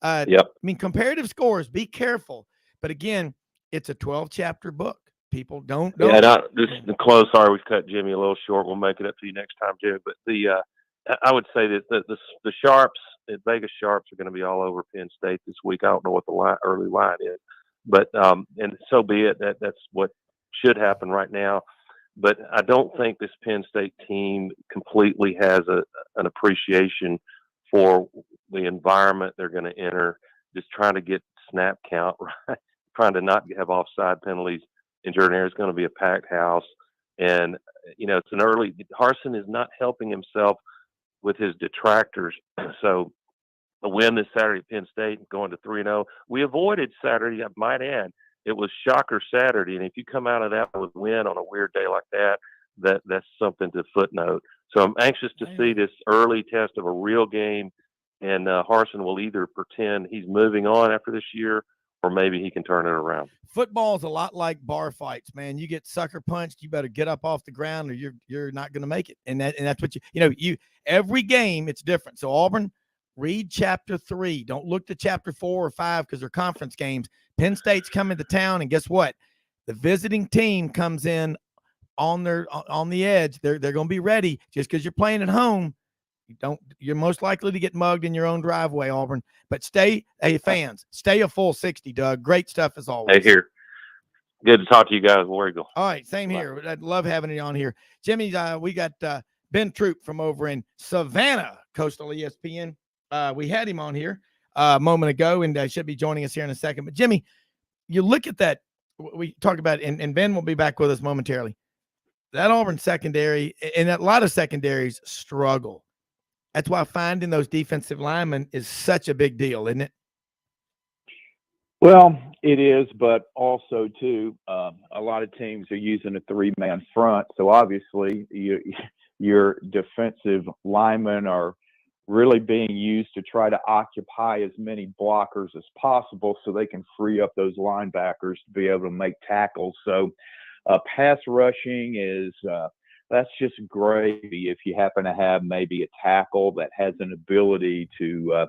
Yep. I mean, comparative scores, be careful. But again, it's a 12-chapter book. People don't. Yeah, this is close. Sorry, we've cut Jimmy a little short. We'll make it up to you next time, Jimmy. But I would say that the Sharps, the Vegas Sharps, are going to be all over Penn State this week. I don't know what the early line is, but and so be it. That's what should happen right now. But I don't think this Penn State team completely has an appreciation for the environment they're going to enter. Just trying to get snap count right, trying to not have offside penalties in Jordan Hare. It's going to be a packed house, and it's an early. Harsin is not helping himself with his detractors. So a win this Saturday at Penn State, going to 3-0. We avoided Saturday, I might add. It was Shocker Saturday, and if you come out of that with a win on a weird day like that, that's something to footnote. So I'm anxious to see this early test of a real game, and Harsin will either pretend he's moving on after this year, or maybe he can turn it around. Football is a lot like bar fights, man. You get sucker punched, you better get up off the ground, or you're not going to make it. And that's what you every game it's different. So Auburn, read chapter 3. Don't look to chapter 4 or 5 because they're conference games. Penn State's coming to town, and guess what? The visiting team comes in on the edge. They're going to be ready. Just because you're playing at home, you're most likely to get mugged in your own driveway, Auburn. But fans, stay a full 60, Doug. Great stuff as always. Hey, here. Good to talk to you guys. Where you go? All right, same here. I'd love having you on here. Jimmy, we got Ben Troupe from over in Savannah, Coastal ESPN. We had him on here a moment ago, and should be joining us here in a second. But Jimmy, you look at that. We talked about, and Ben will be back with us momentarily. That Auburn secondary, and a lot of secondaries struggle. That's why finding those defensive linemen is such a big deal, isn't it? Well, it is, but also too, a lot of teams are using a 3-man front. So obviously, your defensive linemen are really being used to try to occupy as many blockers as possible, so they can free up those linebackers to be able to make tackles. So, pass rushing is that's just gravy if you happen to have maybe a tackle that has an ability to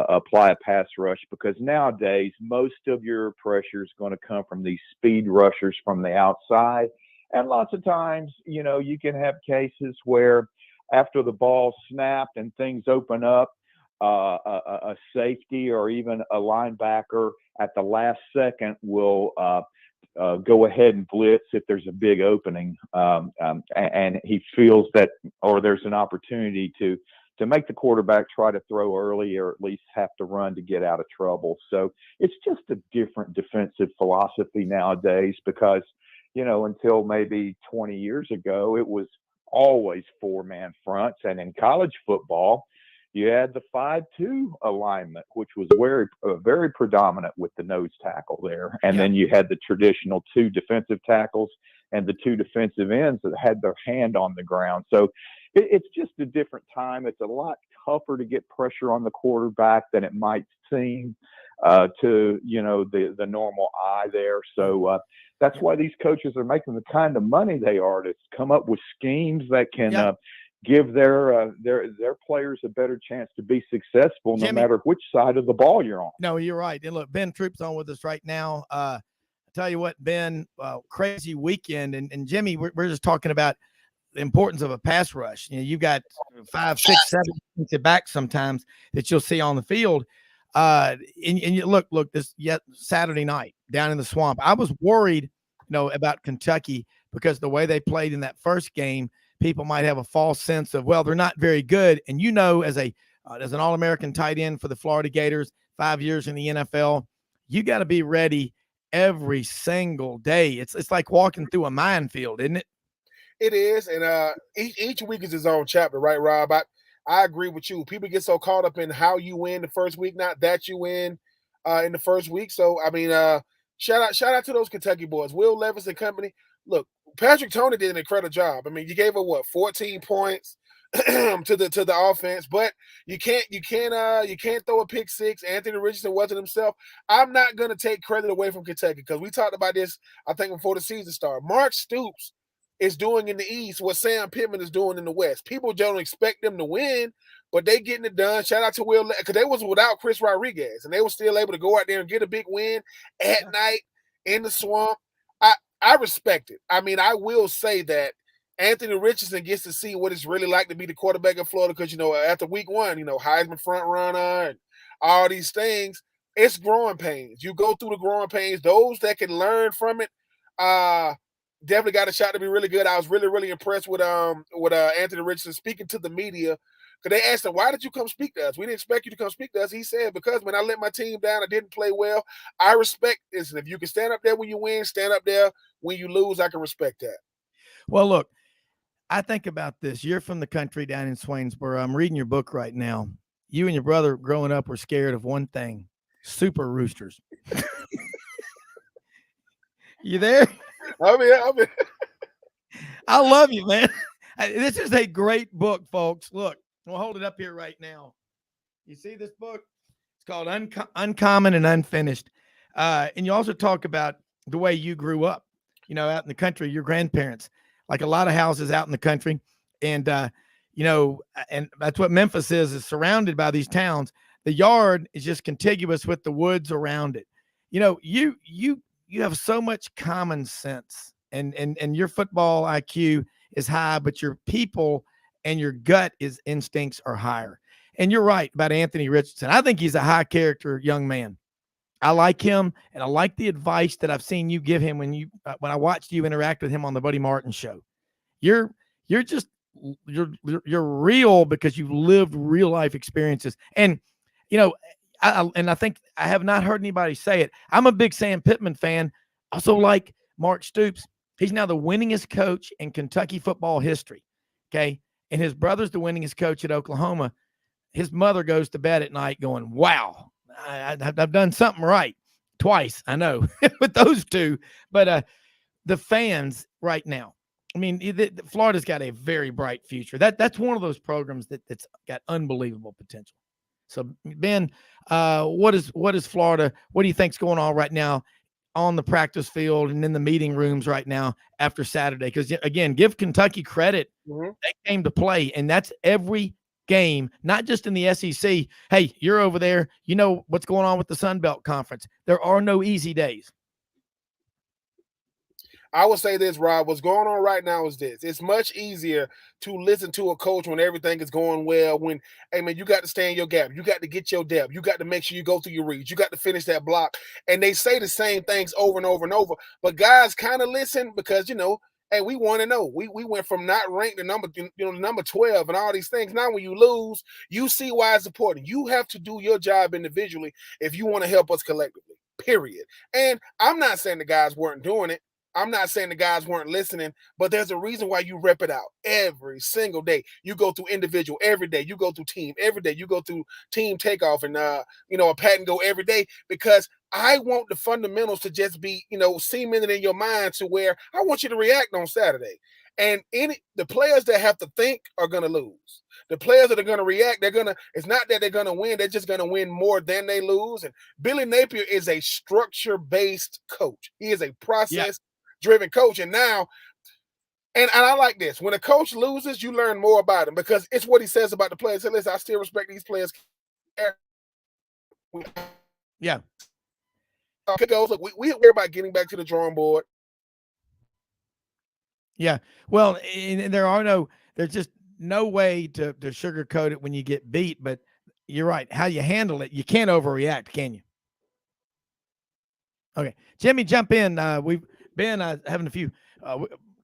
apply a pass rush, because nowadays most of your pressure is going to come from these speed rushers from the outside. And lots of times, you can have cases where after the ball snapped and things open up, a safety or even a linebacker at the last second will go ahead and blitz if there's a big opening, and he feels that, or there's an opportunity to make the quarterback try to throw early, or at least have to run to get out of trouble. So it's just a different defensive philosophy nowadays, because, until maybe 20 years ago, it was always 4-man fronts. And in college football, you had the 5-2 alignment, which was very predominant with the nose tackle there. And then you had the traditional 2 defensive tackles and the 2 defensive ends that had their hand on the ground. So it's just a different time. It's a lot tougher to get pressure on the quarterback than it might seem to, the normal eye there. So that's why these coaches are making the kind of money they are, to come up with schemes that can give their players a better chance to be successful, no matter which side of the ball you're on. No, you're right. And look, Ben Troupe's on with us right now. I tell you what, Ben, crazy weekend. And Jimmy, we're just talking about the importance of a pass rush. You've got 5, 6, 7 defensive backs sometimes that you'll see on the field. And you look this Saturday night down in the Swamp. I was worried, about Kentucky, because the way they played in that first game, people might have a false sense of, well, they're not very good. And as an All-American tight end for the Florida Gators, 5 years in the NFL, you got to be ready every single day. It's like walking through a minefield, isn't it? It is, and each week is its own chapter, right, Rob? I agree with you. People get so caught up in how you win the first week, not that you win in the first week. So, I mean, shout out to those Kentucky boys, Will Levis and company. Look, Patrick Toney did an incredible job. I mean, you gave her 14 points to the offense, but you can't throw a pick six. Anthony Richardson wasn't himself. I'm not going to take credit away from Kentucky, because we talked about this, I think, before the season started. Mark Stoops is doing in the East what Sam Pittman is doing in the West. People don't expect them to win, but they getting it done. Shout out to Will, because they was without Chris Rodriguez, and they were still able to go out there and get a big win at night in the swamp. I respect it. I mean, I will say that Anthony Richardson gets to see what it's really like to be the quarterback of Florida, because, after week 1, Heisman front runner and all these things, it's growing pains. You go through the growing pains. Those that can learn from it, definitely got a shot to be really good. I was really, really impressed with Anthony Richardson speaking to the media, because they asked him, "Why did you come speak to us? We didn't expect you to come speak to us." He said, "Because when I let my team down, I didn't play well. I respect this, and if you can stand up there when you win, stand up there when you lose, I can respect that." Well, look, I think about this. You're from the country down in Swainsboro. I'm reading your book right now. You and your brother growing up were scared of one thing: super roosters. You there? I mean, I love you, man. This is a great book, folks. Look, we'll hold it up here right now. You see this book? It's called Uncommon and Unfinished. And you also talk about the way you grew up, out in the country, your grandparents, like a lot of houses out in the country. And, and that's what Memphis is surrounded by these towns. The yard is just contiguous with the woods around it. You have so much common sense, and your football IQ is high, but your people and your gut instincts are higher. And you're right about Anthony Richardson. I think he's a high character young man. I like him, and I like the advice that I've seen you give him when I watched you interact with him on the Buddy Martin show. You're real because you lived real life experiences. And I think I have not heard anybody say it. I'm a big Sam Pittman fan. Also like Mark Stoops. He's now the winningest coach in Kentucky football history. Okay. And his brother's the winningest coach at Oklahoma. His mother goes to bed at night going, wow, I've done something right twice. I know with those two, but the fans right now, I mean, Florida's got a very bright future. That's one of those programs that's got unbelievable potential. So Ben, what is Florida? What do you think's going on right now on the practice field and in the meeting rooms right now after Saturday? Because again, give Kentucky credit. Mm-hmm. They came to play, and that's every game, not just in the SEC. Hey, you're over there. You know what's going on with the Sun Belt Conference. There are no easy days. I would say this, Rob. What's going on right now is this. It's much easier to listen to a coach when everything is going well. When, hey, man, you got to stay in your gap. You got to get your depth. You got to make sure you go through your reads. You got to finish that block. And they say the same things over and over and over. But guys kind of listen because, hey, we want to know. We went from not ranked to number 12 and all these things. Now when you lose, you see why it's important. You have to do your job individually if you want to help us collectively, period. And I'm not saying the guys weren't doing it. I'm not saying the guys weren't listening, but there's a reason why you rep it out every single day. You go through individual every day. You go through team every day. You go through team takeoff and, a pat and go every day, because I want the fundamentals to just be, cemented in your mind to where I want you to react on Saturday. And the players that have to think are going to lose. The players that are going to react, it's not that they're going to win. They're just going to win more than they lose. And Billy Napier is a structure-based coach. He is a process-driven coach. And now, and I like this. When a coach loses, you learn more about him, because it's what he says about the players. He says, listen, I still respect these players. Yeah. Goes, look, we worry about getting back to the drawing board. Yeah. Well, there's just no way to sugarcoat it when you get beat, but you're right. How you handle it, you can't overreact, can you? Okay. Jimmy, jump in. We've been having a few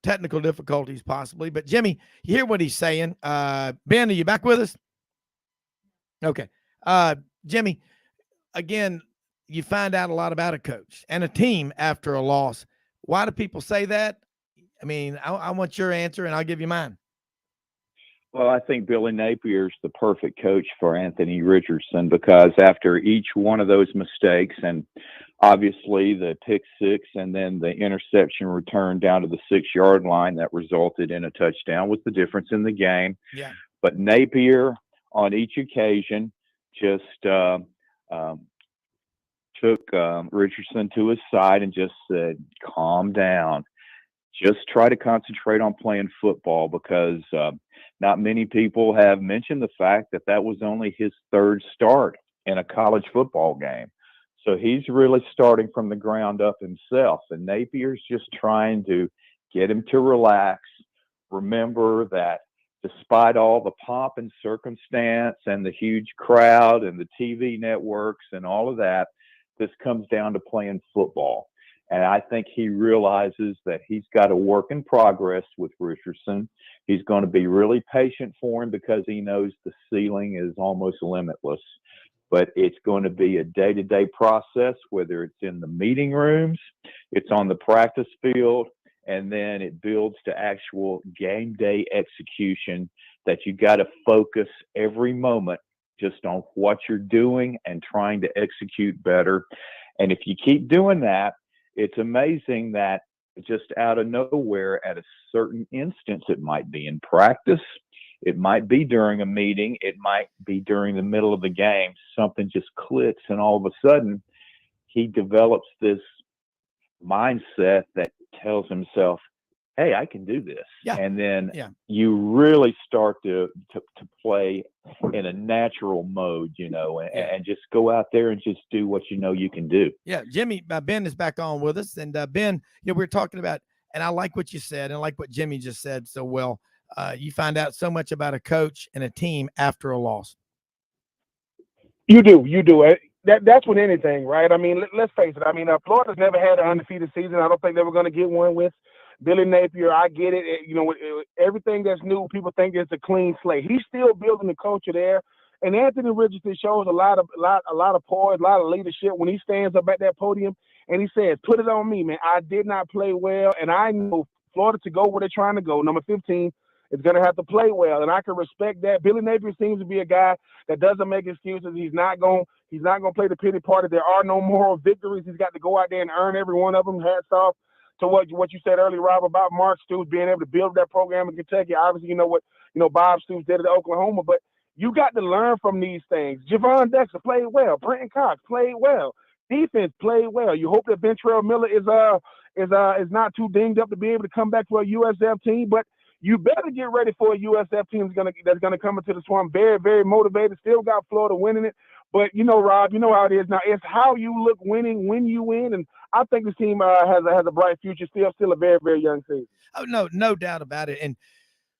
technical difficulties possibly, but Jimmy, you hear what he's saying. Ben, are you back with us? Okay. Jimmy, again, you find out a lot about a coach and a team after a loss. Why do people say that? I mean, I want your answer, and I'll give you mine. Well, I think Billy Napier's the perfect coach for Anthony Richardson, because after each one of those mistakes, and obviously the pick six and then the interception return down to the 6-yard line that resulted in a touchdown, was the difference in the game. Yeah. But Napier, on each occasion, just took Richardson to his side and just said, calm down. just try to concentrate on playing football, because not many people have mentioned the fact that that was only his third start in a college football game. So he's really starting from the ground up himself, and Napier's just trying to get him to relax. Remember that despite all the pomp and circumstance and the huge crowd and the TV networks and all of that, this comes down to playing football. And I think he realizes that he's got a work in progress with Richardson. He's going to be really patient for him because he knows the ceiling is almost limitless. But it's going to be a day-to-day process, whether it's in the meeting rooms, it's on the practice field, and then it builds to actual game day execution, that you got to focus every moment just on what you're doing and trying to execute better. And if you keep doing that, it's amazing that just out of nowhere, at a certain instance, it might be in practice, it might be during a meeting, it might be during the middle of the game, something just clicks, and all of a sudden he develops this mindset that tells himself, hey, I can do this. Yeah. And then you really start to play in a natural mode, and just go out there and just do what you know you can do. Yeah, Jimmy, Ben is back on with us. And Ben, we're talking about, and I like what you said, and I like what Jimmy just said so well. You find out so much about a coach and a team after a loss. You do. That's with anything, right? I mean, let's face it. I mean, Florida's never had an undefeated season. I don't think they were going to get one with Billy Napier. I get it. Everything that's new, people think it's a clean slate. He's still building the culture there. And Anthony Richardson shows a lot of poise, a lot of leadership when he stands up at that podium and he says, put it on me, man. I did not play well, and I know Florida to go where they're trying to go. Number 15 is going to have to play well, and I can respect that. Billy Napier seems to be a guy that doesn't make excuses. He's not going to play the pity party. There are no moral victories. He's got to go out there and earn every one of them. Hats off to what you said earlier, Rob, about Mark Stoops being able to build that program in Kentucky. Obviously, Bob Stoops did at Oklahoma, but you got to learn from these things. Javon Dexter played well. Brenton Cox played well. Defense played well. You hope that Ventrell Miller is not too dinged up to be able to come back to a USF team, but you better get ready for a USF team that's gonna come into the Swamp very, very motivated. Still got Florida winning it, but Rob, you know how it is now. It's how you look winning when you win, and I think this team has a bright future. Still a very, very young season. Oh no doubt about it. And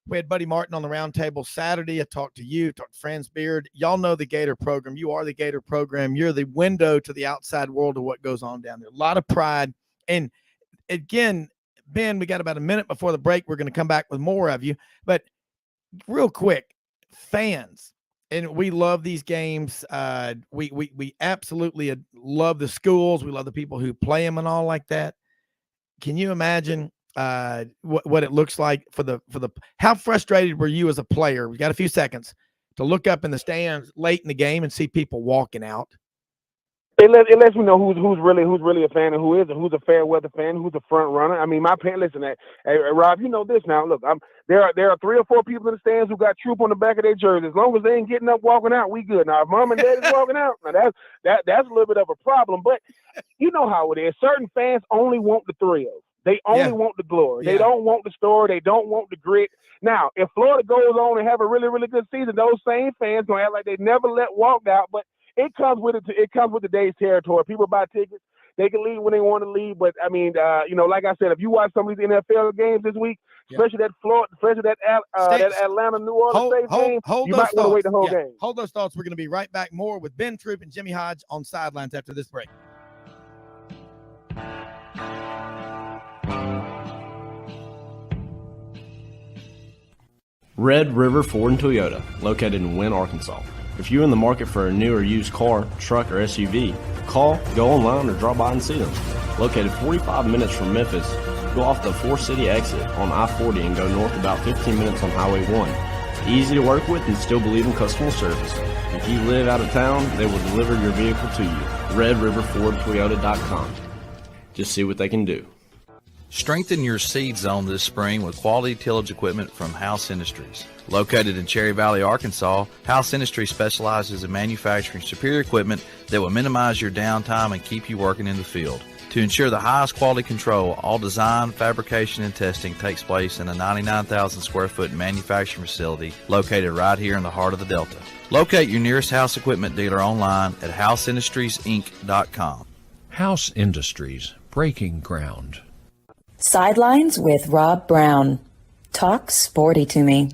we had Buddy Martin on the roundtable Saturday. I talked to you, talked to Franz Beard. Y'all know the Gator program. You are the Gator program. You're the window to the outside world of what goes on down there. A lot of pride. And again, Ben, we got about a minute before the break. We're going to come back with more of you. But real quick, fans, and we love these games. We absolutely love the schools. We love the people who play them and all like that. Can you imagine what it looks like for the how frustrated were you as a player? We got a few seconds to look up in the stands late in the game and see people walking out. It lets me know who's really a fan and who isn't, who's a fair weather fan, who's a front runner. I mean, my parents, listen, hey, Rob, you know this now. Look, there are 3 or 4 people in the stands who got Troupe on the back of their jersey. As long as they ain't getting up walking out, we good. Now, if mom and dad is walking out, now that's a little bit of a problem. But you know how it is. Certain fans only want the thrills. They only want the glory. They don't want the story. They don't want the grit. Now, if Florida goes on and have a really, really good season, those same fans gonna act like they never walked out. But it comes with it. It comes with the day's territory. People buy tickets. They can leave when they want to leave. But I mean, like I said, if you watch some of these NFL games this week, especially that Florida, especially that Atlanta, New Orleans game, you might want to wait the whole game. Hold those thoughts. We're going to be right back. More with Ben Troupe and Jimmy Hodge on Sidelines after this break. Red River Ford and Toyota, located in Wynne, Arkansas. If you're in the market for a new or used car, truck, or SUV, call, go online, or drop by and see them. Located 45 minutes from Memphis, go off the 4-city exit on I-40 and go north about 15 minutes on Highway 1. Easy to work with and still believe in customer service. If you live out of town, they will deliver your vehicle to you. RedRiverFordToyota.com. Just see what they can do. Strengthen your seed zone this spring with quality tillage equipment from House Industries. Located in Cherry Valley, Arkansas, House Industries specializes in manufacturing superior equipment that will minimize your downtime and keep you working in the field. To ensure the highest quality control, all design, fabrication, and testing takes place in a 99,000 square foot manufacturing facility located right here in the heart of the Delta. Locate your nearest House equipment dealer online at houseindustriesinc.com. House Industries, breaking ground. Sidelines with Rob Browne. Talk sporty to me.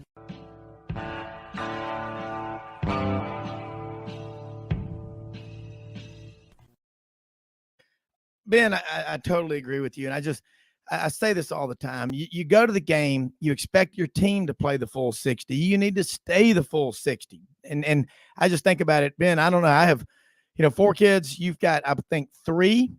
Ben, I totally agree with you. And I say this all the time. You go to the game, you expect your team to play the full 60. You need to stay the full 60. And I just think about it, Ben, I don't know. I have, 4 kids. You've got, I think, 3.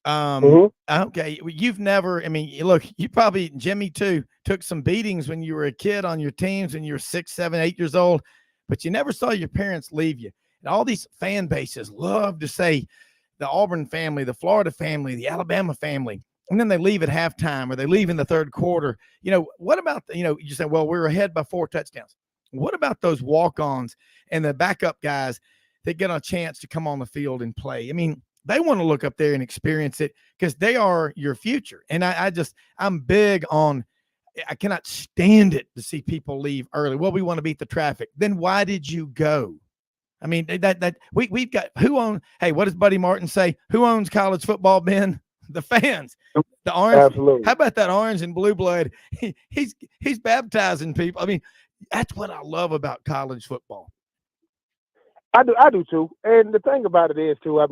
Okay. You've never, look, you probably, Jimmy too, took some beatings when you were a kid on your teams when you were 6, 7, 8 years old, but you never saw your parents leave you. And all these fan bases love to say the Auburn family, the Florida family, the Alabama family, and then they leave at halftime or they leave in the third quarter. What about, you say, well, we're ahead by 4 touchdowns. What about those walk-ons and the backup guys that get a chance to come on the field and play? They want to look up there and experience it because they are your future. And I'm big on, I cannot stand it to see people leave early. Well, we want to beat the traffic. Then why did you go? We've got hey, what does Buddy Martin say? Who owns college football, Ben? The fans. The orange. Absolutely. How about that orange and blue blood? He's baptizing people. That's what I love about college football. I do too. And the thing about it is too, I've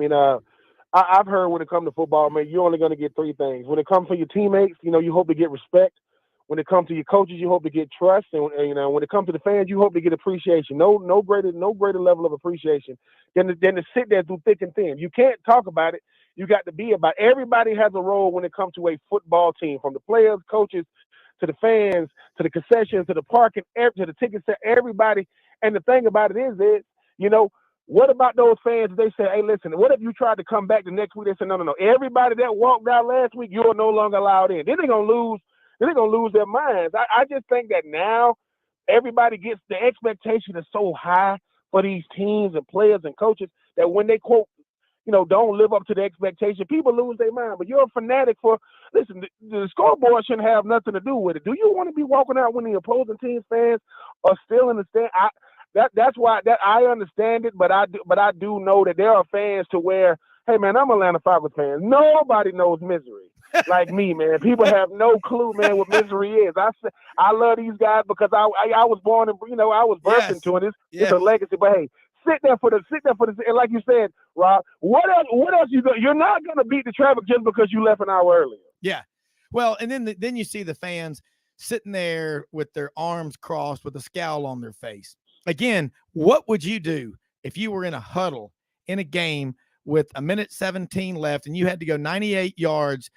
heard when it comes to football, man, you're only going to get 3 things. When it comes to your teammates, you hope to get respect. When it comes to your coaches, you hope to get trust, and when it comes to the fans, you hope to get appreciation. No greater level of appreciation than to sit there through thick and thin. You can't talk about it. You got to be about it. Everybody has a role when it comes to a football team, from the players, coaches, to the fans, to the concessions, to the parking, to the tickets, to everybody. And the thing about it is, what about those fans? They say, hey, listen, what if you tried to come back the next week? They say, no. Everybody that walked out last week, you're no longer allowed in. Then they're going to lose their minds. I just think that now everybody gets, the expectation is so high for these teams and players and coaches that when they quote, don't live up to the expectation, people lose their mind. But you're a fanatic for, listen, the scoreboard shouldn't have nothing to do with it. Do you want to be walking out when the opposing team's fans are still in the stand? That's why I understand it, but I do know that there are fans to where, hey man, I'm Atlanta Falcons fan. Nobody knows misery like me, man. People have no clue, man, what misery is. I love these guys because I was born and I was birthed into it. It's a legacy. But hey, sit there for the and like you said, Rob, what else you're not gonna beat the traffic just because you left an hour earlier. Yeah. Well, and then you see the fans sitting there with their arms crossed with a scowl on their face. Again, what would you do if you were in a huddle in a game with 1:17 left and you had to go 98 yards?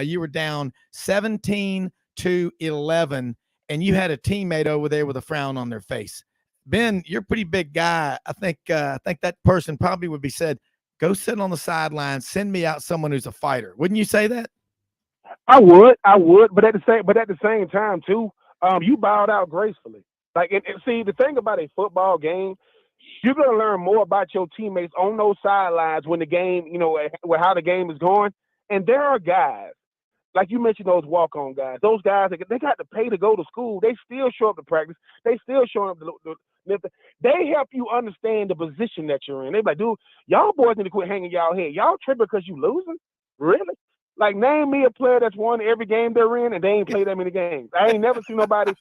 You were down 17-11, and you had a teammate over there with a frown on their face. Ben, you're a pretty big guy. I think that person probably would be said, go sit on the sidelines, send me out someone who's a fighter. Wouldn't you say that? I would, but at the same time too, you bowed out gracefully. Like, and see, the thing about a football game, you're gonna learn more about your teammates on those sidelines when the game, with how the game is going. And there are guys, like you mentioned, those walk-on guys. Those guys, they got to pay to go to school. They still show up to practice. They still show up to they help you understand the position that you're in. They be like, dude, y'all boys need to quit hanging y'all head. Y'all tripping because you losing? Really? Like, name me a player that's won every game they're in and they ain't played that many games. I ain't never seen nobody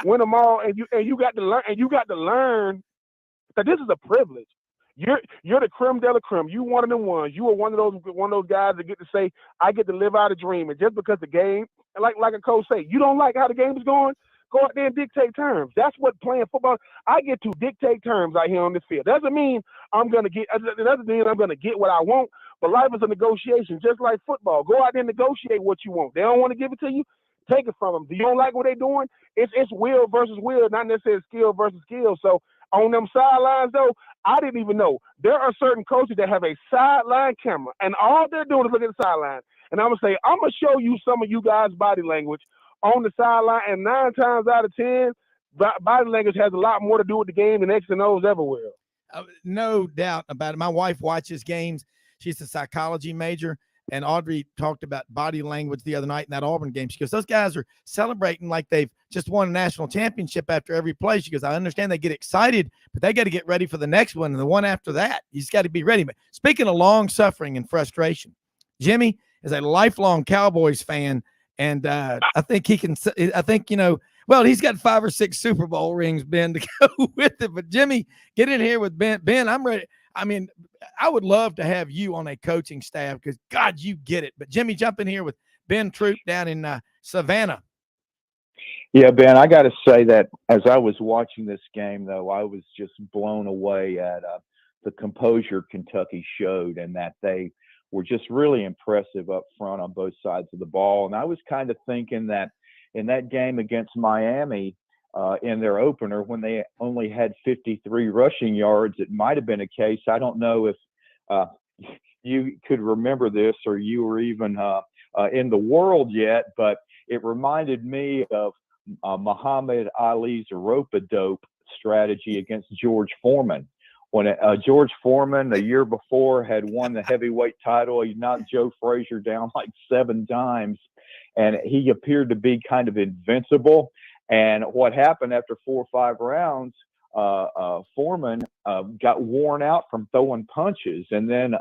win them all. And you got to learn that this is a privilege. You're the creme de la creme. You one of them ones. You are one of those guys that get to say, I get to live out a dream. And just because the game, like a coach say, you don't like how the game is going, go out there and dictate terms. That's what playing football. I get to dictate terms out here on this field. Doesn't mean I'm gonna get what I want. But life is a negotiation, just like football. Go out there and negotiate what you want. They don't want to give it to you, take it from them. Do you don't like what they're doing? It's will versus will, not necessarily skill versus skill. So on them sidelines, though, I didn't even know. There are certain coaches that have a sideline camera, and all they're doing is look at the sideline. And I'm going to say, I'm going to show you some of you guys' body language on the sideline, and 9 times out of 10, body language has a lot more to do with the game than X and O's ever will. No doubt about it. My wife watches games. She's a psychology major. And Audrey talked about body language the other night in that Auburn game. She goes, those guys are celebrating like they've just won a national championship after every play. She goes, I understand they get excited, but they got to get ready for the next one and the one after that. You just got to be ready. But speaking of long suffering and frustration, Jimmy is a lifelong Cowboys fan. And I think he's got 5 or 6 Super Bowl rings, Ben, to go with it. But Jimmy, get in here with Ben. Ben, I'm ready. I mean, I would love to have you on a coaching staff because, God, you get it. But, Jimmy, jump in here with Ben Troupe down in Savannah. Yeah, Ben, I got to say that as I was watching this game, though, I was just blown away at the composure Kentucky showed and that they were just really impressive up front on both sides of the ball. And I was kind of thinking that in that game against Miami, in their opener, when they only had 53 rushing yards, it might have been a case. I don't know if you could remember this or you were even in the world yet, but it reminded me of Muhammad Ali's rope-a-dope strategy against George Foreman. When George Foreman, the year before, had won the heavyweight title, he knocked Joe Frazier down like 7 times, and he appeared to be kind of invincible. And what happened after 4 or 5 rounds, Foreman got worn out from throwing punches. And then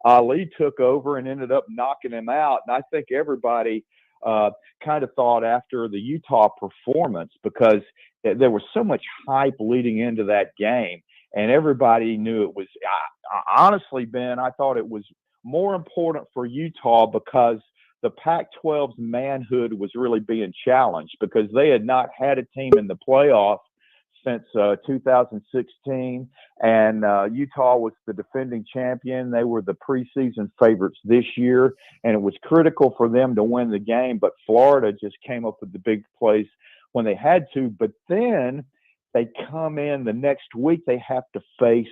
Ali took over and ended up knocking him out. And I think everybody kind of thought after the Utah performance, because there was so much hype leading into that game. And everybody knew it was honestly, Ben, I thought it was more important for Utah because the Pac-12's manhood was really being challenged because they had not had a team in the playoff since 2016, and Utah was the defending champion. They were the preseason favorites this year, and it was critical for them to win the game, but Florida just came up with the big plays when they had to. But then they come in the next week, they have to face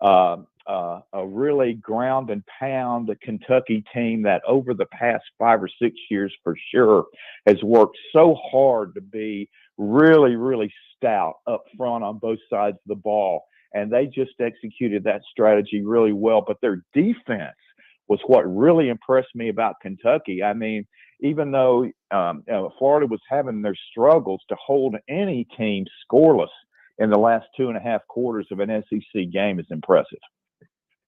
a really ground and pound the Kentucky team that over the past 5 or 6 years for sure has worked so hard to be really, really stout up front on both sides of the ball. And they just executed that strategy really well. But their defense was what really impressed me about Kentucky. I mean, even though Florida was having their struggles to hold any team scoreless in the last 2.5 quarters of an SEC game is impressive.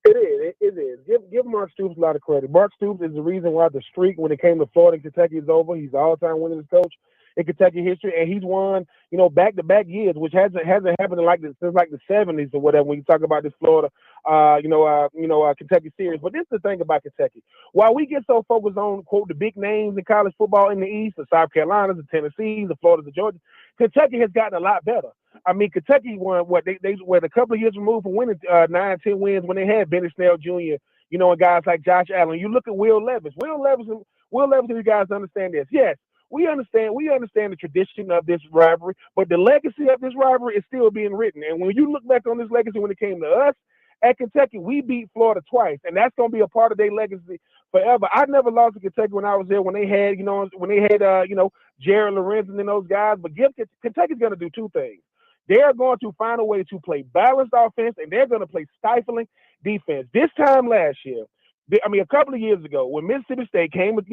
It is. Give Mark Stoops a lot of credit. Mark Stoops is the reason why the streak when it came to Florida and Kentucky is over. He's the all-time winningest coach in Kentucky history, and he's won, back-to-back years, which hasn't happened since the 70s or whatever. When you talk about this Florida, Kentucky series. But this is the thing about Kentucky. While we get so focused on quote the big names in college football in the East, the South Carolinas, the Tennessees, the Floridas, the Georgia, Kentucky has gotten a lot better. I mean, Kentucky won they were a couple of years removed from winning 9-10 wins when they had Benny Snell Jr. And guys like Josh Allen. You look at Will Levis. Will Levis, and you guys understand this. Yes, we understand the tradition of this rivalry, but the legacy of this rivalry is still being written. And when you look back on this legacy, when it came to us at Kentucky, we beat Florida twice, and that's going to be a part of their legacy forever. I never lost to Kentucky when I was there. When they had Jared Lorenzen and those guys. But Kentucky's going to do 2 things. They're going to find a way to play balanced offense, and they're going to play stifling defense. This time last year, a couple of years ago, when Mississippi State came with,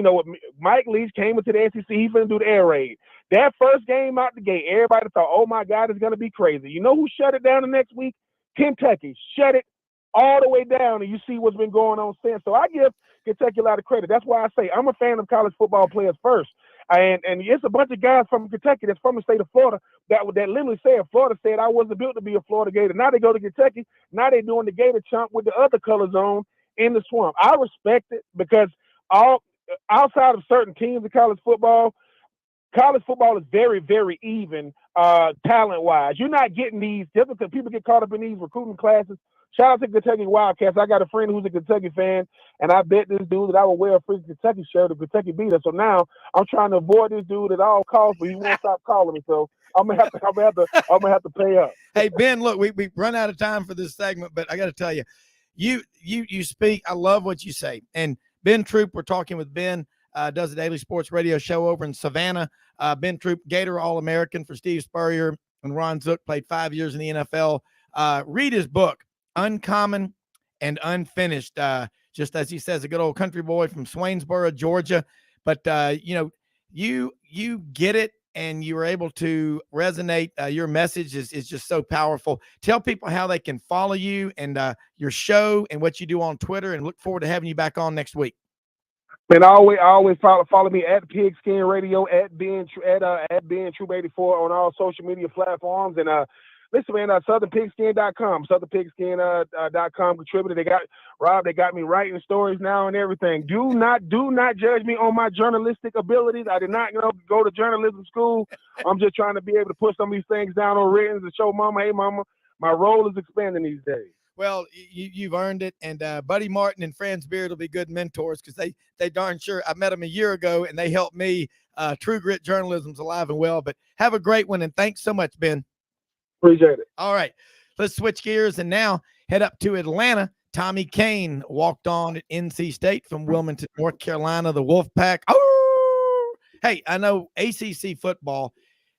Mike Leach came into the SEC, he's going to do the air raid. That first game out the gate, everybody thought, oh, my God, it's going to be crazy. You know who shut it down the next week? Kentucky. Shut it all the way down, and you see what's been going on since. So I give Kentucky a lot of credit. That's why I say I'm a fan of college football players first. And it's a bunch of guys from Kentucky that's from the state of Florida that literally said, Florida said I wasn't built to be a Florida Gator. Now they go to Kentucky. Now they're doing the Gator chomp with the other colors on in the swamp. I respect it because outside of certain teams in college football is very, very even talent-wise. You're not getting these – just because people get caught up in these recruiting classes. Shout out to Kentucky Wildcats. I got a friend who's a Kentucky fan, and I bet this dude that I will wear a free Kentucky shirt if Kentucky beat us. So now I'm trying to avoid this dude at all costs, but he won't stop calling me. So I'm gonna have to pay up. Hey Ben, look, we run out of time for this segment, but I got to tell you, you speak. I love what you say. And Ben Troupe, we're talking with Ben. Does a daily sports radio show over in Savannah. Ben Troupe, Gator All-American for Steve Spurrier. when Ron Zook played 5 years in the NFL. Read his book, Uncommon and Unfinished. Just as he says, a good old country boy from Swainsboro, Georgia. But, you get it, and you were able to resonate. Your message is just so powerful. Tell people how they can follow you and your show and what you do on Twitter, and look forward to having you back on next week. And I always follow me at Pigskin Radio, at Ben Troupe 84 on all social media platforms. And listen, man, SouthernPigskin.com, SouthernPigskin.com contributor. They got me writing stories now and everything. Do not judge me on my journalistic abilities. I did not go to journalism school. I'm just trying to be able to put some of these things down on written to show mama, hey mama, my role is expanding these days. Well, you've earned it, and Buddy Martin and Franz Beard will be good mentors, because they darn sure. I met them a year ago, and they helped me. True Grit Journalism's alive and well. But have a great one, and thanks so much, Ben. Appreciate it. All right, let's switch gears and now head up to Atlanta. Tommy Kane walked on at NC State from Wilmington, North Carolina, the Wolfpack. Oh, hey, I know ACC football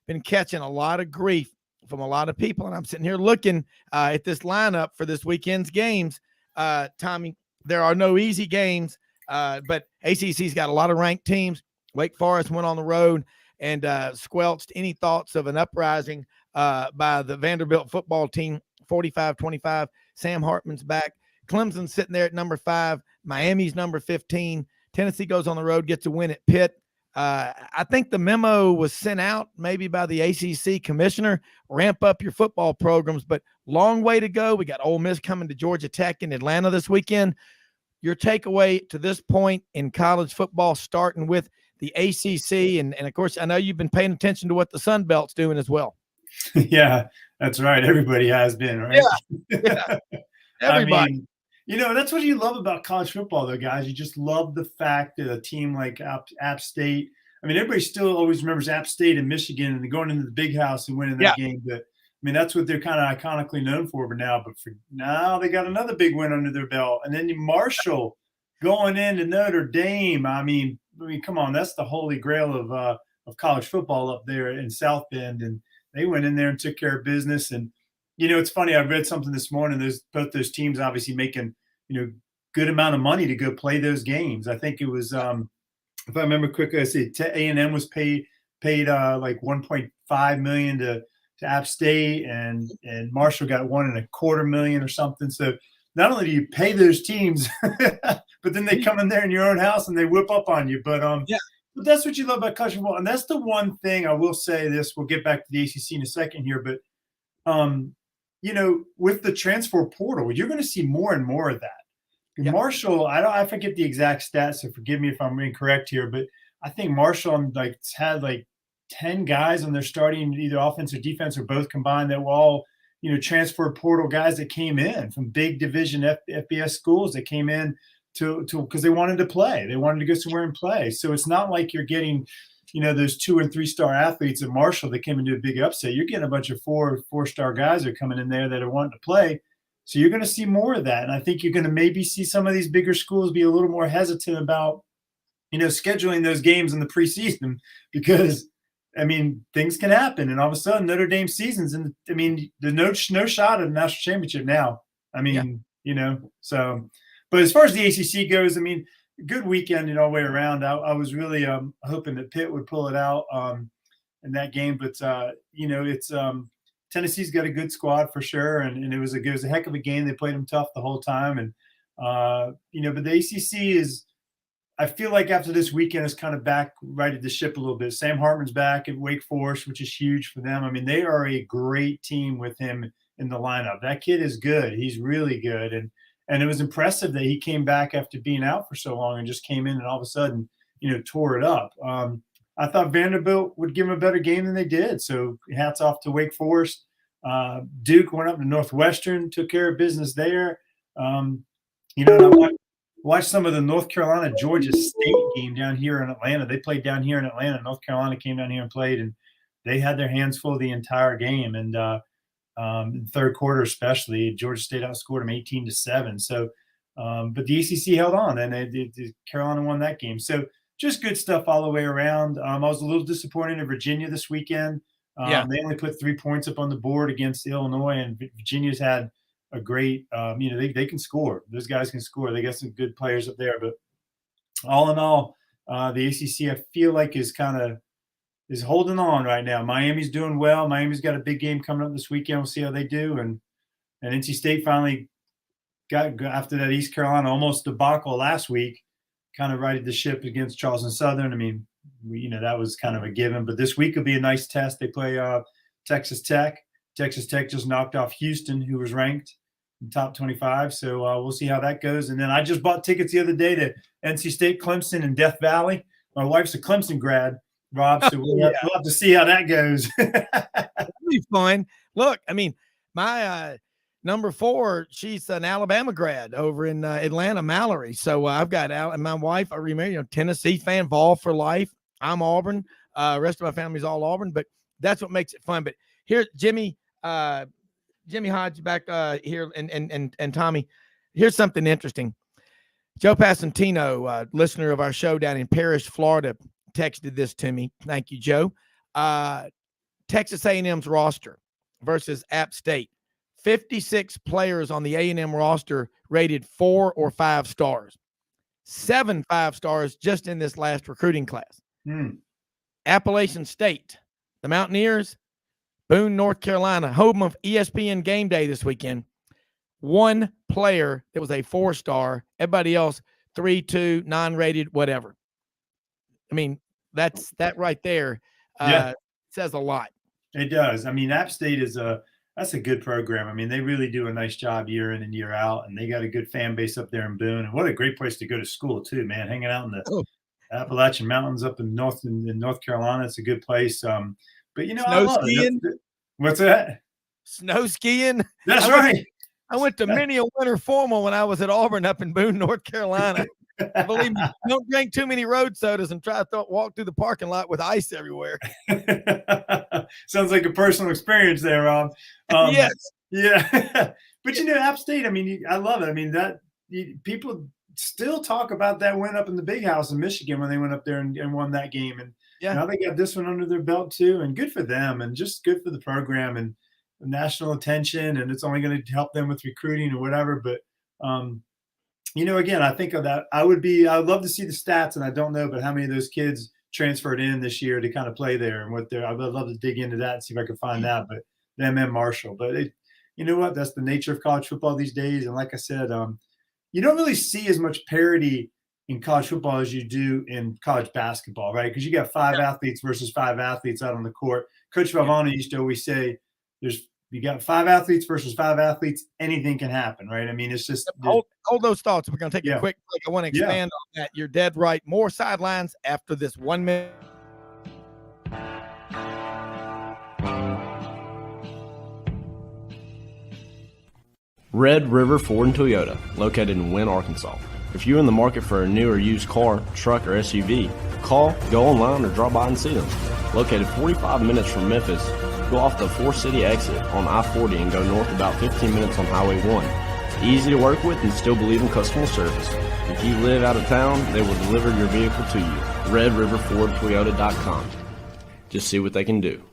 been catching a lot of grief from a lot of people, and I'm sitting here looking at this lineup for this weekend's games. Tommy, there are no easy games, but ACC's got a lot of ranked teams. Wake Forest went on the road and squelched any thoughts of an uprising by the Vanderbilt football team, 45-25. Sam Hartman's back. Clemson's sitting there at number 5. Miami's number 15. Tennessee goes on the road, gets a win at Pitt. I think the memo was sent out maybe by the ACC commissioner, ramp up your football programs, but long way to go. We got Ole Miss coming to Georgia Tech in Atlanta this weekend. Your takeaway to this point in college football, starting with the ACC, and of course, I know you've been paying attention to what the Sun Belt's doing as well. Yeah, that's right. Everybody has been, right? Yeah. Everybody. I mean, that's what you love about college football, though, guys. You just love the fact that a team like App State, I mean, everybody still always remembers App State and Michigan and going into the big house and winning that game. But, I mean, that's what they're kind of iconically known for. But now they got another big win under their belt. And then Marshall going into Notre Dame. I mean, come on, that's the holy grail of college football up there in South Bend. And they went in there and took care of business. And, it's funny. I read something this morning. Both those teams obviously making, good amount of money to go play those games. I think it was, if I remember quickly, I see A&M was paid like $1.5 million to App State, and Marshall got $1.25 million or something. So not only do you pay those teams, but then they come in there in your own house and they whip up on you. But but that's what you love about college football, and that's the one thing I will say. This we'll get back to the ACC in a second here, but with the transfer portal, you're going to see more and more of that. Yeah. Marshall, I forget the exact stats, so forgive me if I'm incorrect here, but I think Marshall had 10 guys on their starting either offense or defense or both combined that were all, transfer portal guys that came in from big division FBS schools that came in to because they wanted to play. They wanted to go somewhere and play. So it's not like you're getting, those 2- and 3-star athletes at Marshall that came into a big upset. You're getting a bunch of 4-star guys that are coming in there that are wanting to play. So you're going to see more of that. And I think you're going to maybe see some of these bigger schools be a little more hesitant about, scheduling those games in the preseason because, things can happen. And all of a sudden Notre Dame seasons, and the no shot at a national championship now. So, but as far as the ACC goes, good weekend all the way around. I was really hoping that Pitt would pull it out in that game. But, it's Tennessee's got a good squad for sure, and it was a heck of a game. They played them tough the whole time, and but the ACC is. I feel like after this weekend is kind of back righted the ship a little bit. Sam Hartman's back at Wake Forest, which is huge for them. They are a great team with him in the lineup. That kid is good. He's really good, and it was impressive that he came back after being out for so long and just came in and all of a sudden tore it up. I thought Vanderbilt would give him a better game than they did. So hats off to Wake Forest. Duke went up to Northwestern, took care of business there. And I watched some of the North Carolina-Georgia State game down here in Atlanta. They played down here in Atlanta. North Carolina came down here and played, and they had their hands full the entire game. And in the third quarter especially, Georgia State outscored them 18-7. So, but the ACC held on, and Carolina won that game. So, just good stuff all the way around. I was a little disappointed in Virginia this weekend. They only put 3 points up on the board against Illinois, and Virginia's had a great, they can score. Those guys can score. They got some good players up there. But all in all, the ACC, I feel like, is holding on right now. Miami's doing well. Miami's got a big game coming up this weekend. We'll see how they do. And NC State finally got, after that East Carolina almost debacle last week, kind of righted the ship against Charleston Southern. I mean, that was kind of a given. But this week will be a nice test. They play Texas Tech. Texas Tech just knocked off Houston, who was ranked in top 25. So we'll see how that goes. And then I just bought tickets the other day to NC State, Clemson, and Death Valley. My wife's a Clemson grad, Rob, so we'll have to see how that goes. That'll be fun. Look, I mean, my number 4, she's an Alabama grad over in Atlanta, Mallory. So I've got my wife, I remember, Tennessee fan, Vol for life. I'm Auburn. Rest of my family's all Auburn, but that's what makes it fun. But here, Jimmy Hodge back here, and Tommy, here's something interesting. Joe Passantino, listener of our show down in Parrish, Florida, texted this to me. Thank you, Joe. Texas A&M's roster versus App State. 56 players on the A&M roster rated 4 or 5 stars. 7 5 stars just in this last recruiting class. Appalachian State, the Mountaineers, Boone, North Carolina, home of ESPN Game Day this weekend. 1 player that was a 4-star. Everybody else 3, 2, non-rated, whatever. I mean, that right there says a lot. It does. I mean, App State that's a good program. I mean, they really do a nice job year in and year out, and they got a good fan base up there in Boone. And what a great place to go to school too, man. Hanging out in the Appalachian Mountains up in North Carolina. It's a good place. But I love skiing. What's that? Snow skiing. That's right. I went to many a winter formal when I was at Auburn up in Boone, North Carolina. Believe me, don't drink too many road sodas and try to walk through the parking lot with ice everywhere. Sounds like a personal experience there, Rob. Yes. Yeah. But App State, I mean, I love it. I mean, people still talk about that win up in the Big House in Michigan when they went up there and won that game. And now they got this one under their belt too. And good for them, and just good for the program and national attention. And it's only going to help them with recruiting or whatever. But again, I think of that. I'd love to see the stats, and I don't know, but how many of those kids transferred in this year to kind of play there and I would love to dig into that and see if I can find that. But them and Marshall, but you know what? That's the nature of college football these days. And like I said, you don't really see as much parity in college football as you do in college basketball, right? Because you got 5 athletes versus 5 athletes out on the court. Coach Valvano used to always say, you got 5 athletes versus 5 athletes, anything can happen, right? I mean, it's just hold those thoughts. We're going to take a quick break. I want to expand on that. You're dead right. More Sidelines after this 1 minute. Red River Ford and Toyota, located in Wynne, Arkansas. If you're in the market for a new or used car, truck, or SUV, call, go online, or drop by and see them. Located 45 minutes from Memphis, go off the 4-city exit on I-40 and go north about 15 minutes on Highway 1. Easy to work with and still believe in customer service. If you live out of town, they will deliver your vehicle to you. RedRiverFordToyota.com. Just see what they can do.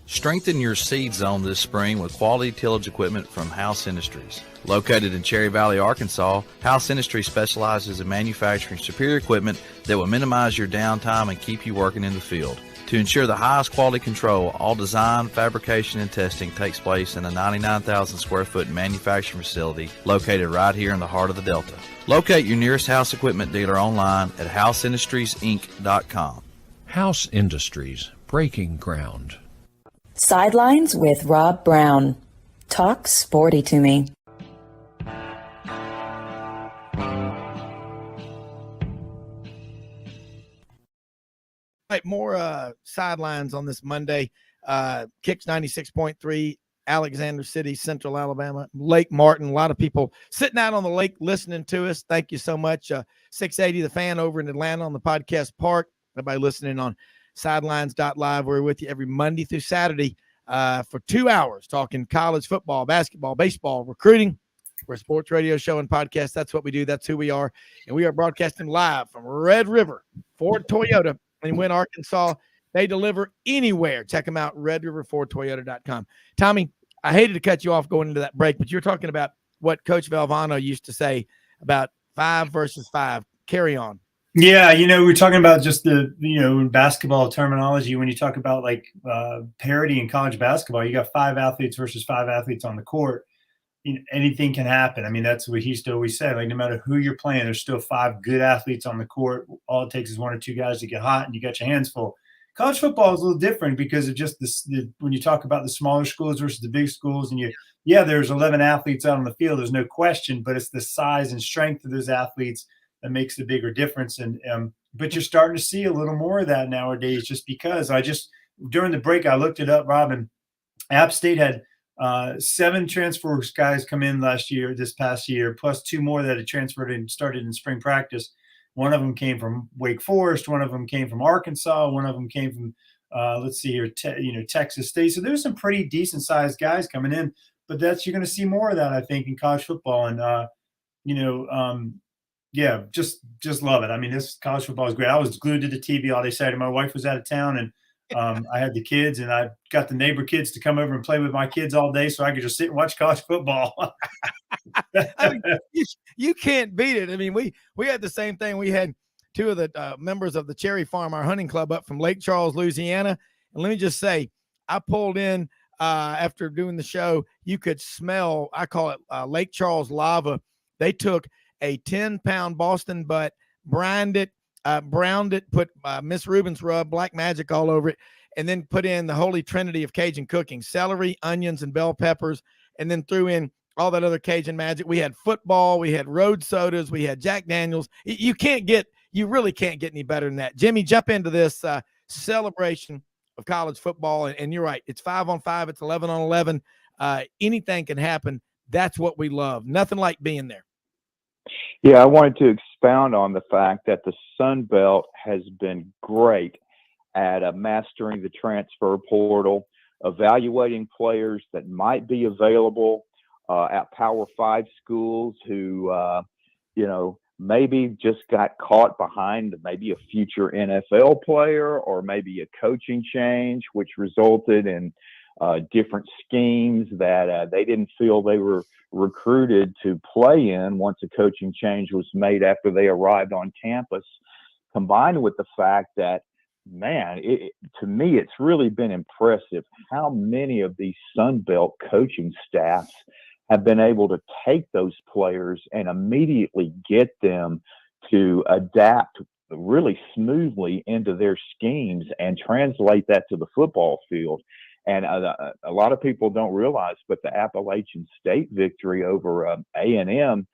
Strengthen your seed zone this spring with quality tillage equipment from House Industries. Located in Cherry Valley, Arkansas, House Industries specializes in manufacturing superior equipment that will minimize your downtime and keep you working in the field. To ensure the highest quality control, all design, fabrication, and testing takes place in a 99,000 square foot manufacturing facility located right here in the heart of the Delta. Locate your nearest House equipment dealer online at houseindustriesinc.com. House Industries, breaking ground. Sidelines with Rob Browne. Talk sporty to me. Right, more Sidelines on this Monday. Kicks 96.3, Alexander City, Central Alabama, Lake Martin. A lot of people sitting out on the lake listening to us. Thank you so much. 680 The Fan over in Atlanta on the podcast park. Everybody listening on Sidelines.live. We're with you every Monday through Saturday for 2 hours talking college football, basketball, baseball, recruiting. We're a sports radio show and podcast. That's what we do. That's who we are. And we are broadcasting live from Red River Ford Toyota in Wynne, Arkansas. They deliver anywhere. Check them out, redriver4toyota.com. Tommy, I hated to cut you off going into that break, but you're talking about what Coach Valvano used to say about 5 versus 5. Carry on. Yeah, we're talking about just the, in basketball terminology, when you talk about like parity in college basketball, you got 5 athletes versus 5 athletes on the court. Anything can happen. I mean, that's what he used to always say. Like, no matter who you're playing, there's still 5 good athletes on the court. All it takes is 1 or 2 guys to get hot, and you got your hands full. College football is a little different because of just this. When you talk about the smaller schools versus the big schools, and there's 11 athletes out on the field. There's no question, but it's the size and strength of those athletes that makes the bigger difference. And but you're starting to see a little more of that nowadays, just because during the break I looked it up, Rob, and App State had 7 transfer guys come in this past year, plus 2 more that had transferred and started in spring practice. One of them came from Wake Forest. One of them came from Arkansas. One of them came from, Texas State. So there's some pretty decent sized guys coming in, but you're going to see more of that, I think, in college football. And, just love it. I mean, this college football is great. I was glued to the TV all day Saturday. My wife was out of town, and I had the kids, and I got the neighbor kids to come over and play with my kids all day, so I could just sit and watch college football. I mean, you can't beat it. I mean, we had the same thing. We had 2 of the members of the Cherry Farm, our hunting club, up from Lake Charles, Louisiana. And let me just say, I pulled in after doing the show. You could smell, I call it Lake Charles lava. They took a 10-pound Boston butt, browned it, put Miss Rubin's rub, black magic all over it, and then put in the holy trinity of Cajun cooking: celery, onions, and bell peppers, and then threw in all that other Cajun magic. We had football, we had road sodas, we had Jack Daniels. You really can't get any better than that. Jimmy, jump into this celebration of college football, and you're right. It's 5 on 5. It's 11 on 11. Anything can happen. That's what we love. Nothing like being there. Yeah, I wanted to expound on the fact that the Sun Belt has been great at mastering the transfer portal, evaluating players that might be available at Power 5 schools who, maybe just got caught behind maybe a future NFL player, or maybe a coaching change, which resulted in different schemes that they didn't feel they were recruited to play in once a coaching change was made after they arrived on campus, combined with the fact that, man, to me, it's really been impressive how many of these Sun Belt coaching staffs have been able to take those players and immediately get them to adapt really smoothly into their schemes and translate that to the football field. And a lot of people don't realize, but the Appalachian State victory over A&M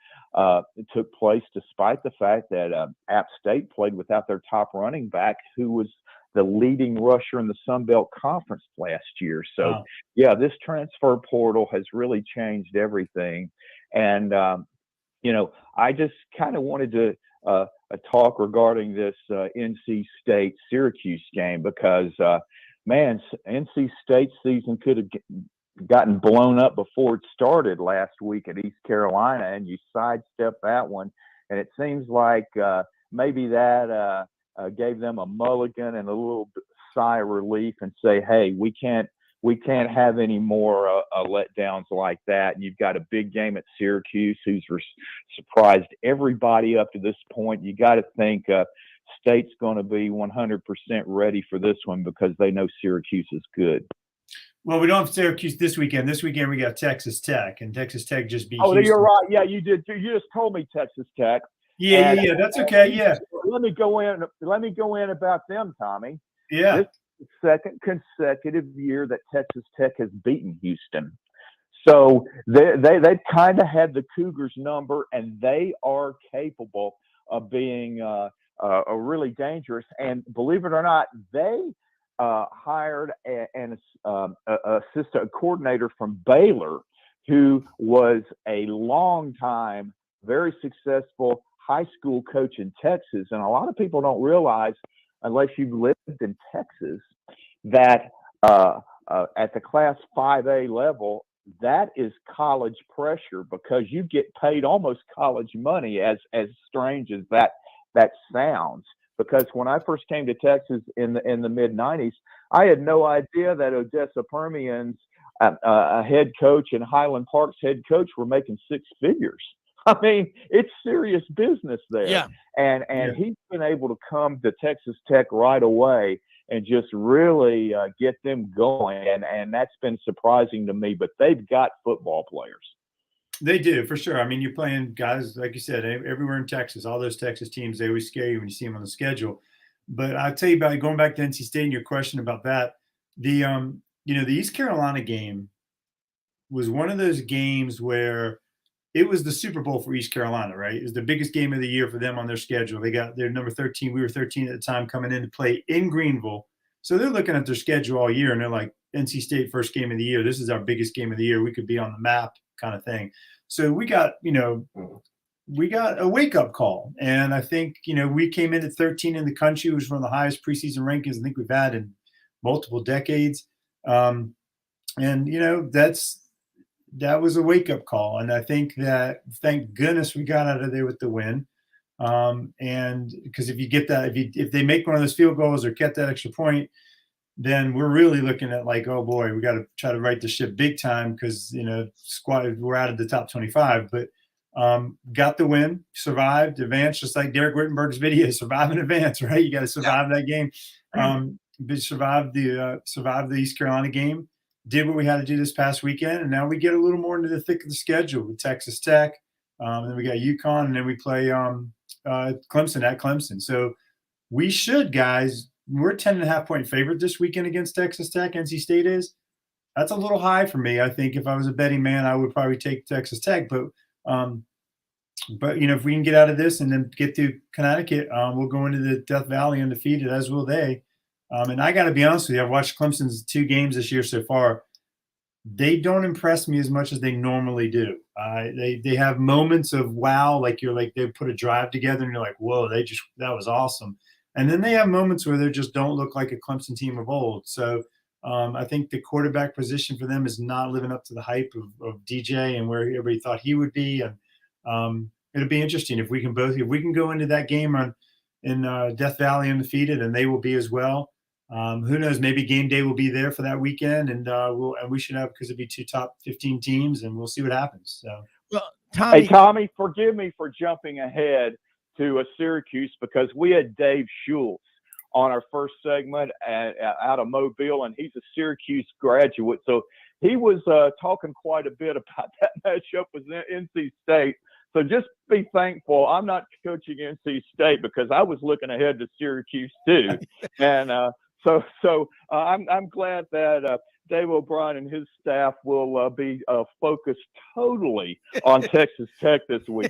took place despite the fact that App State played without their top running back, who was the leading rusher in the Sun Belt Conference last year. So, wow. Yeah, this transfer portal has really changed everything. And, I just kind of wanted to talk regarding this NC State-Syracuse game because man, NC State season could have gotten blown up before it started last week at East Carolina, and you sidestepped that one. And it seems like maybe that gave them a mulligan and a little sigh of relief and say, hey, we can't have any more letdowns like that. And you've got a big game at Syracuse, who's surprised everybody up to this point. You got to think State's going to be 100% ready for this one because they know Syracuse is good. Well, we don't have Syracuse this weekend. This weekend we got Texas Tech, and Texas Tech just beat Houston. You're right. Yeah, you did. You just told me Texas Tech. Yeah, that's okay. Yeah. Let me go in about them, Tommy. Yeah. This is the second consecutive year that Texas Tech has beaten Houston. So they kind of had the Cougars number, and they are capable of being really dangerous. And believe it or not, they hired an assistant coordinator from Baylor, who was a long time, very successful high school coach in Texas. And a lot of people don't realize, unless you've lived in Texas, that at the Class 5A level, that is college pressure because you get paid almost college money, as strange as that sounds. because when I first came to Texas in the mid '90s, I had no idea that Odessa Permian's a head coach and Highland Park's head coach were making six figures. I mean, it's serious business there. Yeah. And he's been able to come to Texas Tech right away and just really get them going. And that's been surprising to me, but they've got football players. They do, for sure. I mean, you're playing guys, like you said, everywhere in Texas, all those Texas teams, they always scare you when you see them on the schedule. But I'll tell you about going back to NC State and your question about that. The East Carolina game was one of those games where it was the Super Bowl for East Carolina, right? It was the biggest game of the year for them on their schedule. They got their number 13. We were 13 at the time, coming in to play in Greenville. So they're looking at their schedule all year, and they're like, NC State first game of the year. This is our biggest game of the year. We could be on the map kind of thing. So we got a wake-up call. And I think, we came in at 13 in the country, which was one of the highest preseason rankings I think we've had in multiple decades. That was a wake-up call. And I think that, thank goodness we got out of there with the win. And because if you get that, if they make one of those field goals or get that extra point, then we're really looking at like, oh boy, we got to try to right the ship big time because, we're out of the top 25. But got the win, survived, advanced, just like Derek Rittenberg's video, survive and advance, right? You got to survive that game. Survived the East Carolina game, did what we had to do this past weekend, and now we get a little more into the thick of the schedule with Texas Tech. And then we got UConn, and then we play Clemson at Clemson. So we should, guys. We're 10.5-point favorite this weekend against Texas Tech. NC State is. That's a little high for me. I think if I was a betting man, I would probably take Texas Tech. But if we can get out of this and then get through Connecticut, we'll go into the Death Valley undefeated, as will they. And I got to be honest with you, I've watched Clemson's 2 games this year so far. They don't impress me as much as they normally do. They have moments of wow, like they put a drive together and you're like, whoa, that was awesome. And then they have moments where they just don't look like a Clemson team of old. So I think the quarterback position for them is not living up to the hype of DJ and where everybody thought he would be. And it'll be interesting if we can go into that game in Death Valley undefeated, and they will be as well. Who knows? Maybe game day will be there for that weekend, and we should have, because it'd be 2 top 15 teams, and we'll see what happens. So, well, Tommy, forgive me for jumping ahead to Syracuse, because we had Dave Schultz on our first segment out of Mobile, and he's a Syracuse graduate, so he was talking quite a bit about that matchup with NC State. So just be thankful I'm not coaching NC State, because I was looking ahead to Syracuse too, and so I'm glad that Dave O'Brien and his staff will be focused totally on Texas Tech this week.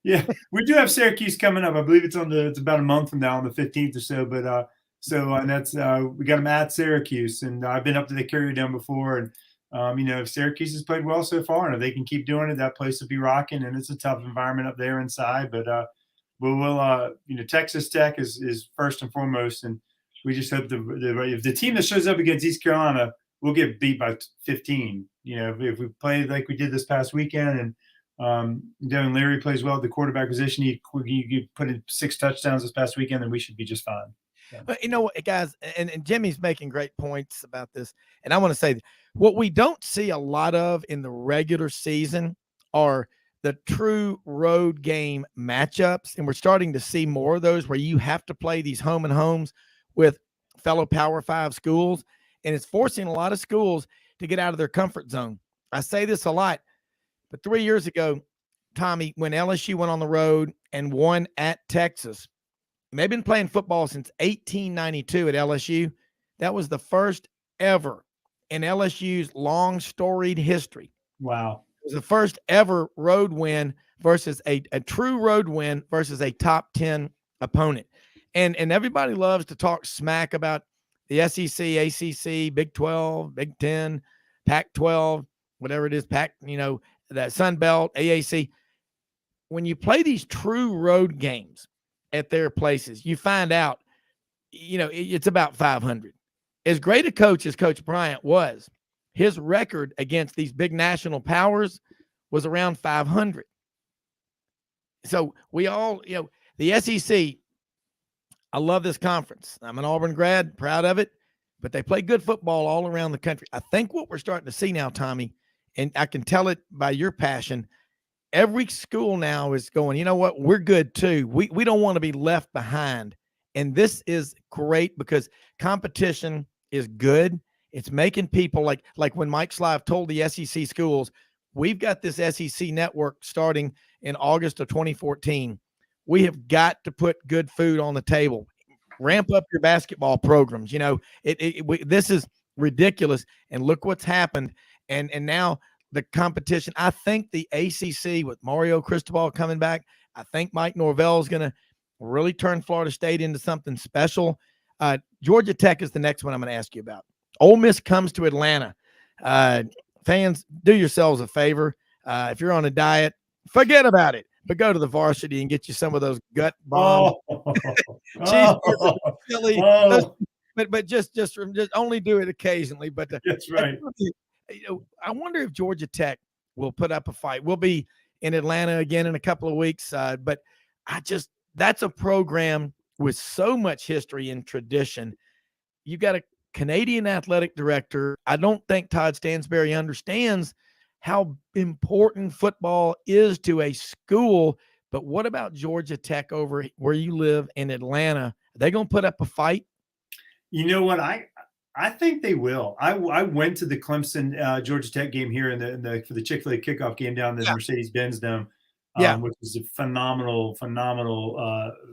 Yeah, we do have Syracuse coming up. I believe it's about a month from now, on the 15th or so. But and that's we got them at Syracuse, and I've been up to the Carrier Dome before, and if Syracuse has played well so far, and if they can keep doing it, that place will be rocking. And it's a tough environment up there inside, but we'll Texas Tech is first and foremost, and we just hope if the team that shows up against East Carolina, we'll get beat by 15. If we play like we did this past weekend, and Devin Leary plays well at the quarterback position, he put in 6 touchdowns this past weekend, then we should be just fine. Yeah. But guys, and Jimmy's making great points about this. And I want to say what we don't see a lot of in the regular season are the true road game matchups. And we're starting to see more of those where you have to play these home and homes with fellow Power 5 schools. And it's forcing a lot of schools to get out of their comfort zone. I say this a lot, but 3 years ago, Tommy, when LSU went on the road and won at Texas, and they've been playing football since 1892 at LSU. That was the first ever in LSU's long storied history. Wow. It was the first ever road win versus a true road win versus a top 10 opponent. And everybody loves to talk smack about the SEC, ACC, Big 12, Big 10, Pac-12, whatever it is, that Sun Belt, AAC. When you play these true road games at their places, you find out, it's about 500. As great a coach as Coach Bryant was, his record against these big national powers was around 500. So we all, the SEC, I love this conference. I'm an Auburn grad, proud of it, but they play good football all around the country. I think what we're starting to see now, Tommy, and I can tell it by your passion, every school now is going, you know what, we're good too. We don't want to be left behind. And this is great because competition is good. It's making people like when Mike Slive told the SEC schools, we've got this SEC network starting in August of 2014. We have got to put good food on the table. Ramp up your basketball programs. You know, this is ridiculous. And look what's happened. And now the competition, I think the ACC with Mario Cristobal coming back, I think Mike Norvell is going to really turn Florida State into something special. Georgia Tech is the next one I'm going to ask you about. Ole Miss comes to Atlanta. Fans, do yourselves a favor. If you're on a diet, forget about it. But go to the varsity and get you some of those gut bombs. But just only do it occasionally. But that's right. I wonder if Georgia Tech will put up a fight. We'll be in Atlanta again in a couple of weeks. But that's a program with so much history and tradition. You got a Canadian athletic director. I don't think Todd Stansbury understands how important football is to a school. But what about Georgia Tech over where you live in Atlanta? Are they going to put up a fight? You know what? I think they will. I went to the Clemson Georgia Tech game here for the Chick-fil-A kickoff game down in the Mercedes-Benz Dome. Which is a phenomenal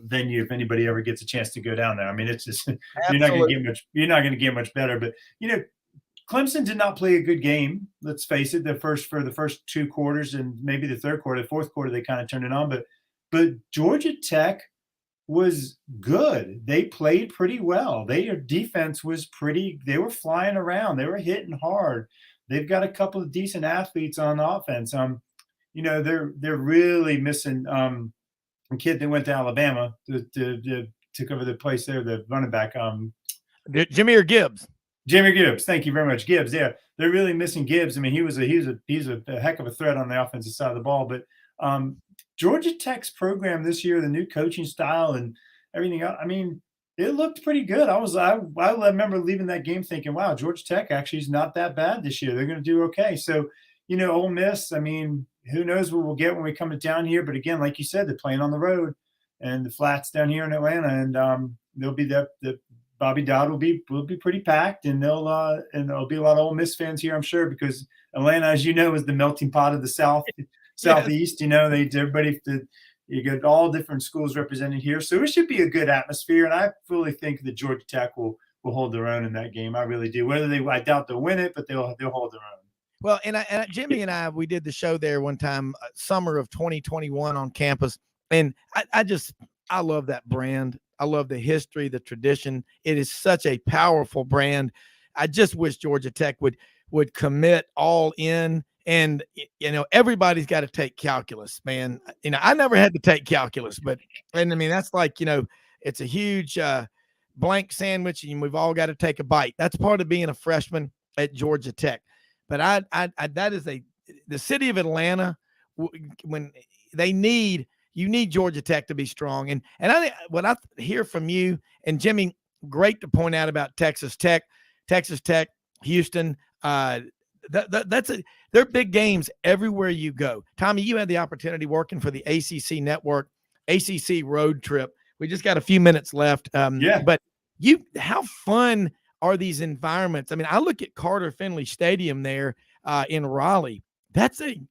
venue if anybody ever gets a chance to go down there. I mean, it's just you're not going to get much better. But you know, Clemson did not play a good game. Let's face it. For the first two quarters and maybe the third quarter, the fourth quarter they kind of turned it on. But Georgia Tech was good. They played pretty well. Their defense was pretty. They were flying around. They were hitting hard. They've got a couple of decent athletes on offense. You know, they're really missing a kid that went to Alabama to took over the place there, the running back. Jahmyr Gibbs. Jahmyr Gibbs. Thank you very much. Gibbs. Yeah, they're really missing Gibbs. I mean, he's a heck of a threat on the offensive side of the ball. But Georgia Tech's program this year, the new coaching style and everything else, I mean, it looked pretty good. I remember leaving that game thinking, wow, Georgia Tech actually is not that bad this year. They're going to do okay. So, you know, Ole Miss, I mean, who knows what we'll get when we come down here. But again, like you said, they're playing on the road and the flats down here in Atlanta. And there'll be the Bobby Dodd will be pretty packed, and there'll be a lot of Ole Miss fans here, I'm sure, because Atlanta, as you know, is the melting pot of the Southeast. You know, you get all different schools represented here, so it should be a good atmosphere. And I really think that Georgia Tech will hold their own in that game. I really do. I doubt they'll win it, but they'll hold their own. Well, and Jimmy and I, we did the show there one time, summer of 2021 on campus, and I love that brand. I love the history, the tradition. It is such a powerful brand. I just wish Georgia Tech would commit all in. And, you know, everybody's got to take calculus, man. You know, I never had to take calculus, and I mean, that's like, you know, it's a huge blank sandwich and we've all got to take a bite. That's part of being a freshman at Georgia Tech. But that is the city of Atlanta, when you need Georgia Tech to be strong. And what I hear from you and Jimmy, great to point out about Texas Tech, Houston. They're big games everywhere you go. Tommy, you had the opportunity working for the ACC network, ACC road trip. We just got a few minutes left. But how fun are these environments? I mean, I look at Carter Finley Stadium there in Raleigh. That's a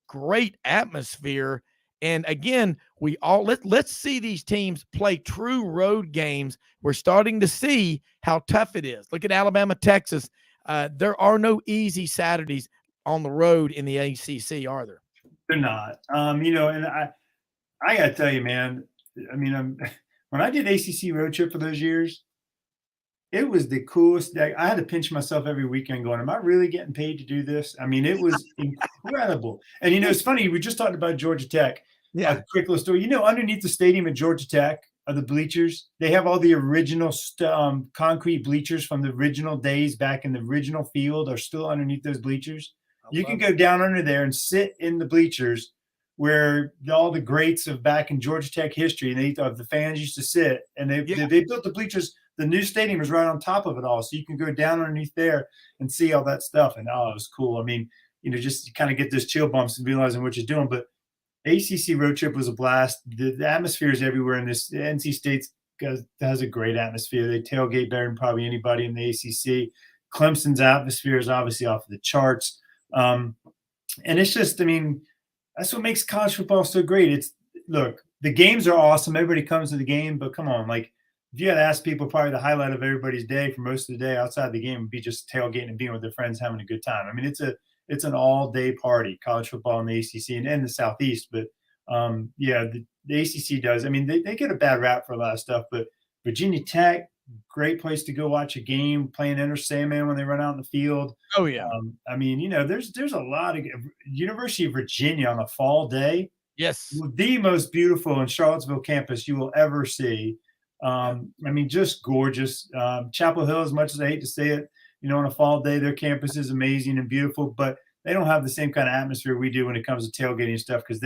great atmosphere. And again, let's see these teams play true road games. We're starting to see how tough it is. Look at Alabama, Texas. There are no easy Saturdays on the road in the ACC, are there? They're not. You know, and I got to tell you, man, I mean, when I did ACC road trip for those years, it was the coolest day. I had to pinch myself every weekend going, am I really getting paid to do this? I mean, it was incredible. And, you know, it's funny. We just talked about Georgia Tech. Yeah. A quick little story. You know, underneath the stadium at Georgia Tech are the bleachers. They have all the original concrete bleachers from the original days back in the original field are still underneath those bleachers. You can go down under there and sit in the bleachers where all the greats of back in Georgia Tech history, and the fans used to sit, and they built the bleachers. The new stadium is right on top of it all, so you can go down underneath there and see all that stuff. And it was cool. I mean, just kind of get those chill bumps and realizing what you're doing. But ACC road trip was a blast. The atmosphere is everywhere in this. NC State has a great atmosphere. They tailgate better than probably anybody in the ACC. Clemson's atmosphere is obviously off the charts. And it's just, I mean, that's what makes college football so great. Look, the games are awesome. Everybody comes to the game, but come on, like, if you had to ask people, probably the highlight of everybody's day for most of the day outside the game would be just tailgating and being with their friends, having a good time. I mean, it's an all-day party, college football in the ACC and the Southeast. But, the ACC does. I mean, they get a bad rap for a lot of stuff, but Virginia Tech, great place to go watch a game, playing Enter Sandman when they run out in the field. Oh, yeah. I mean, there's a lot of University of Virginia on a fall day. Yes. The most beautiful in Charlottesville campus you will ever see. I mean, just gorgeous. Chapel Hill, as much as I hate to say it, on a fall day, their campus is amazing and beautiful, but they don't have the same kind of atmosphere we do when it comes to tailgating stuff, because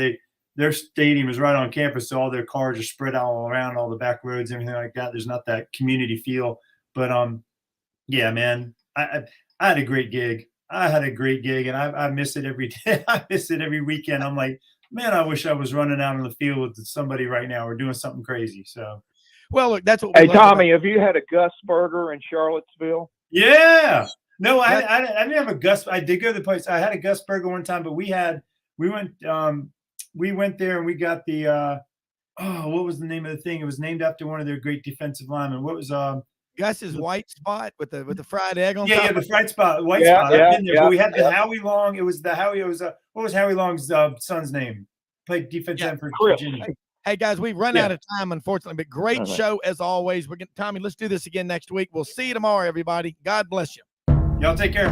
their stadium is right on campus, so all their cars are spread out all around, all the back roads, everything like that. There's not that community feel. But yeah, man, I had a great gig. And I miss it every day. I miss it every weekend. I'm like, man, I wish I was running out on the field with somebody right now or doing something crazy. So. Well, look, that's what. Hey, Tommy, have you had a Gus Burger in Charlottesville? Yeah. No, I didn't have a Gus. I did go to the place. I had a Gus Burger one time, but we went there and we got the what was the name of the thing? It was named after one of their great defensive linemen. What was Gus's white spot with the fried egg on top? Yeah, the fried spot, white spot. I've been there. But we had the Howie Long. It was the Howie. It was what was Howie Long's son's name? Played defensive end for Virginia. Hey, guys, we've run out of time, unfortunately, but great show as always. Tommy, let's do this again next week. We'll see you tomorrow, everybody. God bless you. Y'all take care.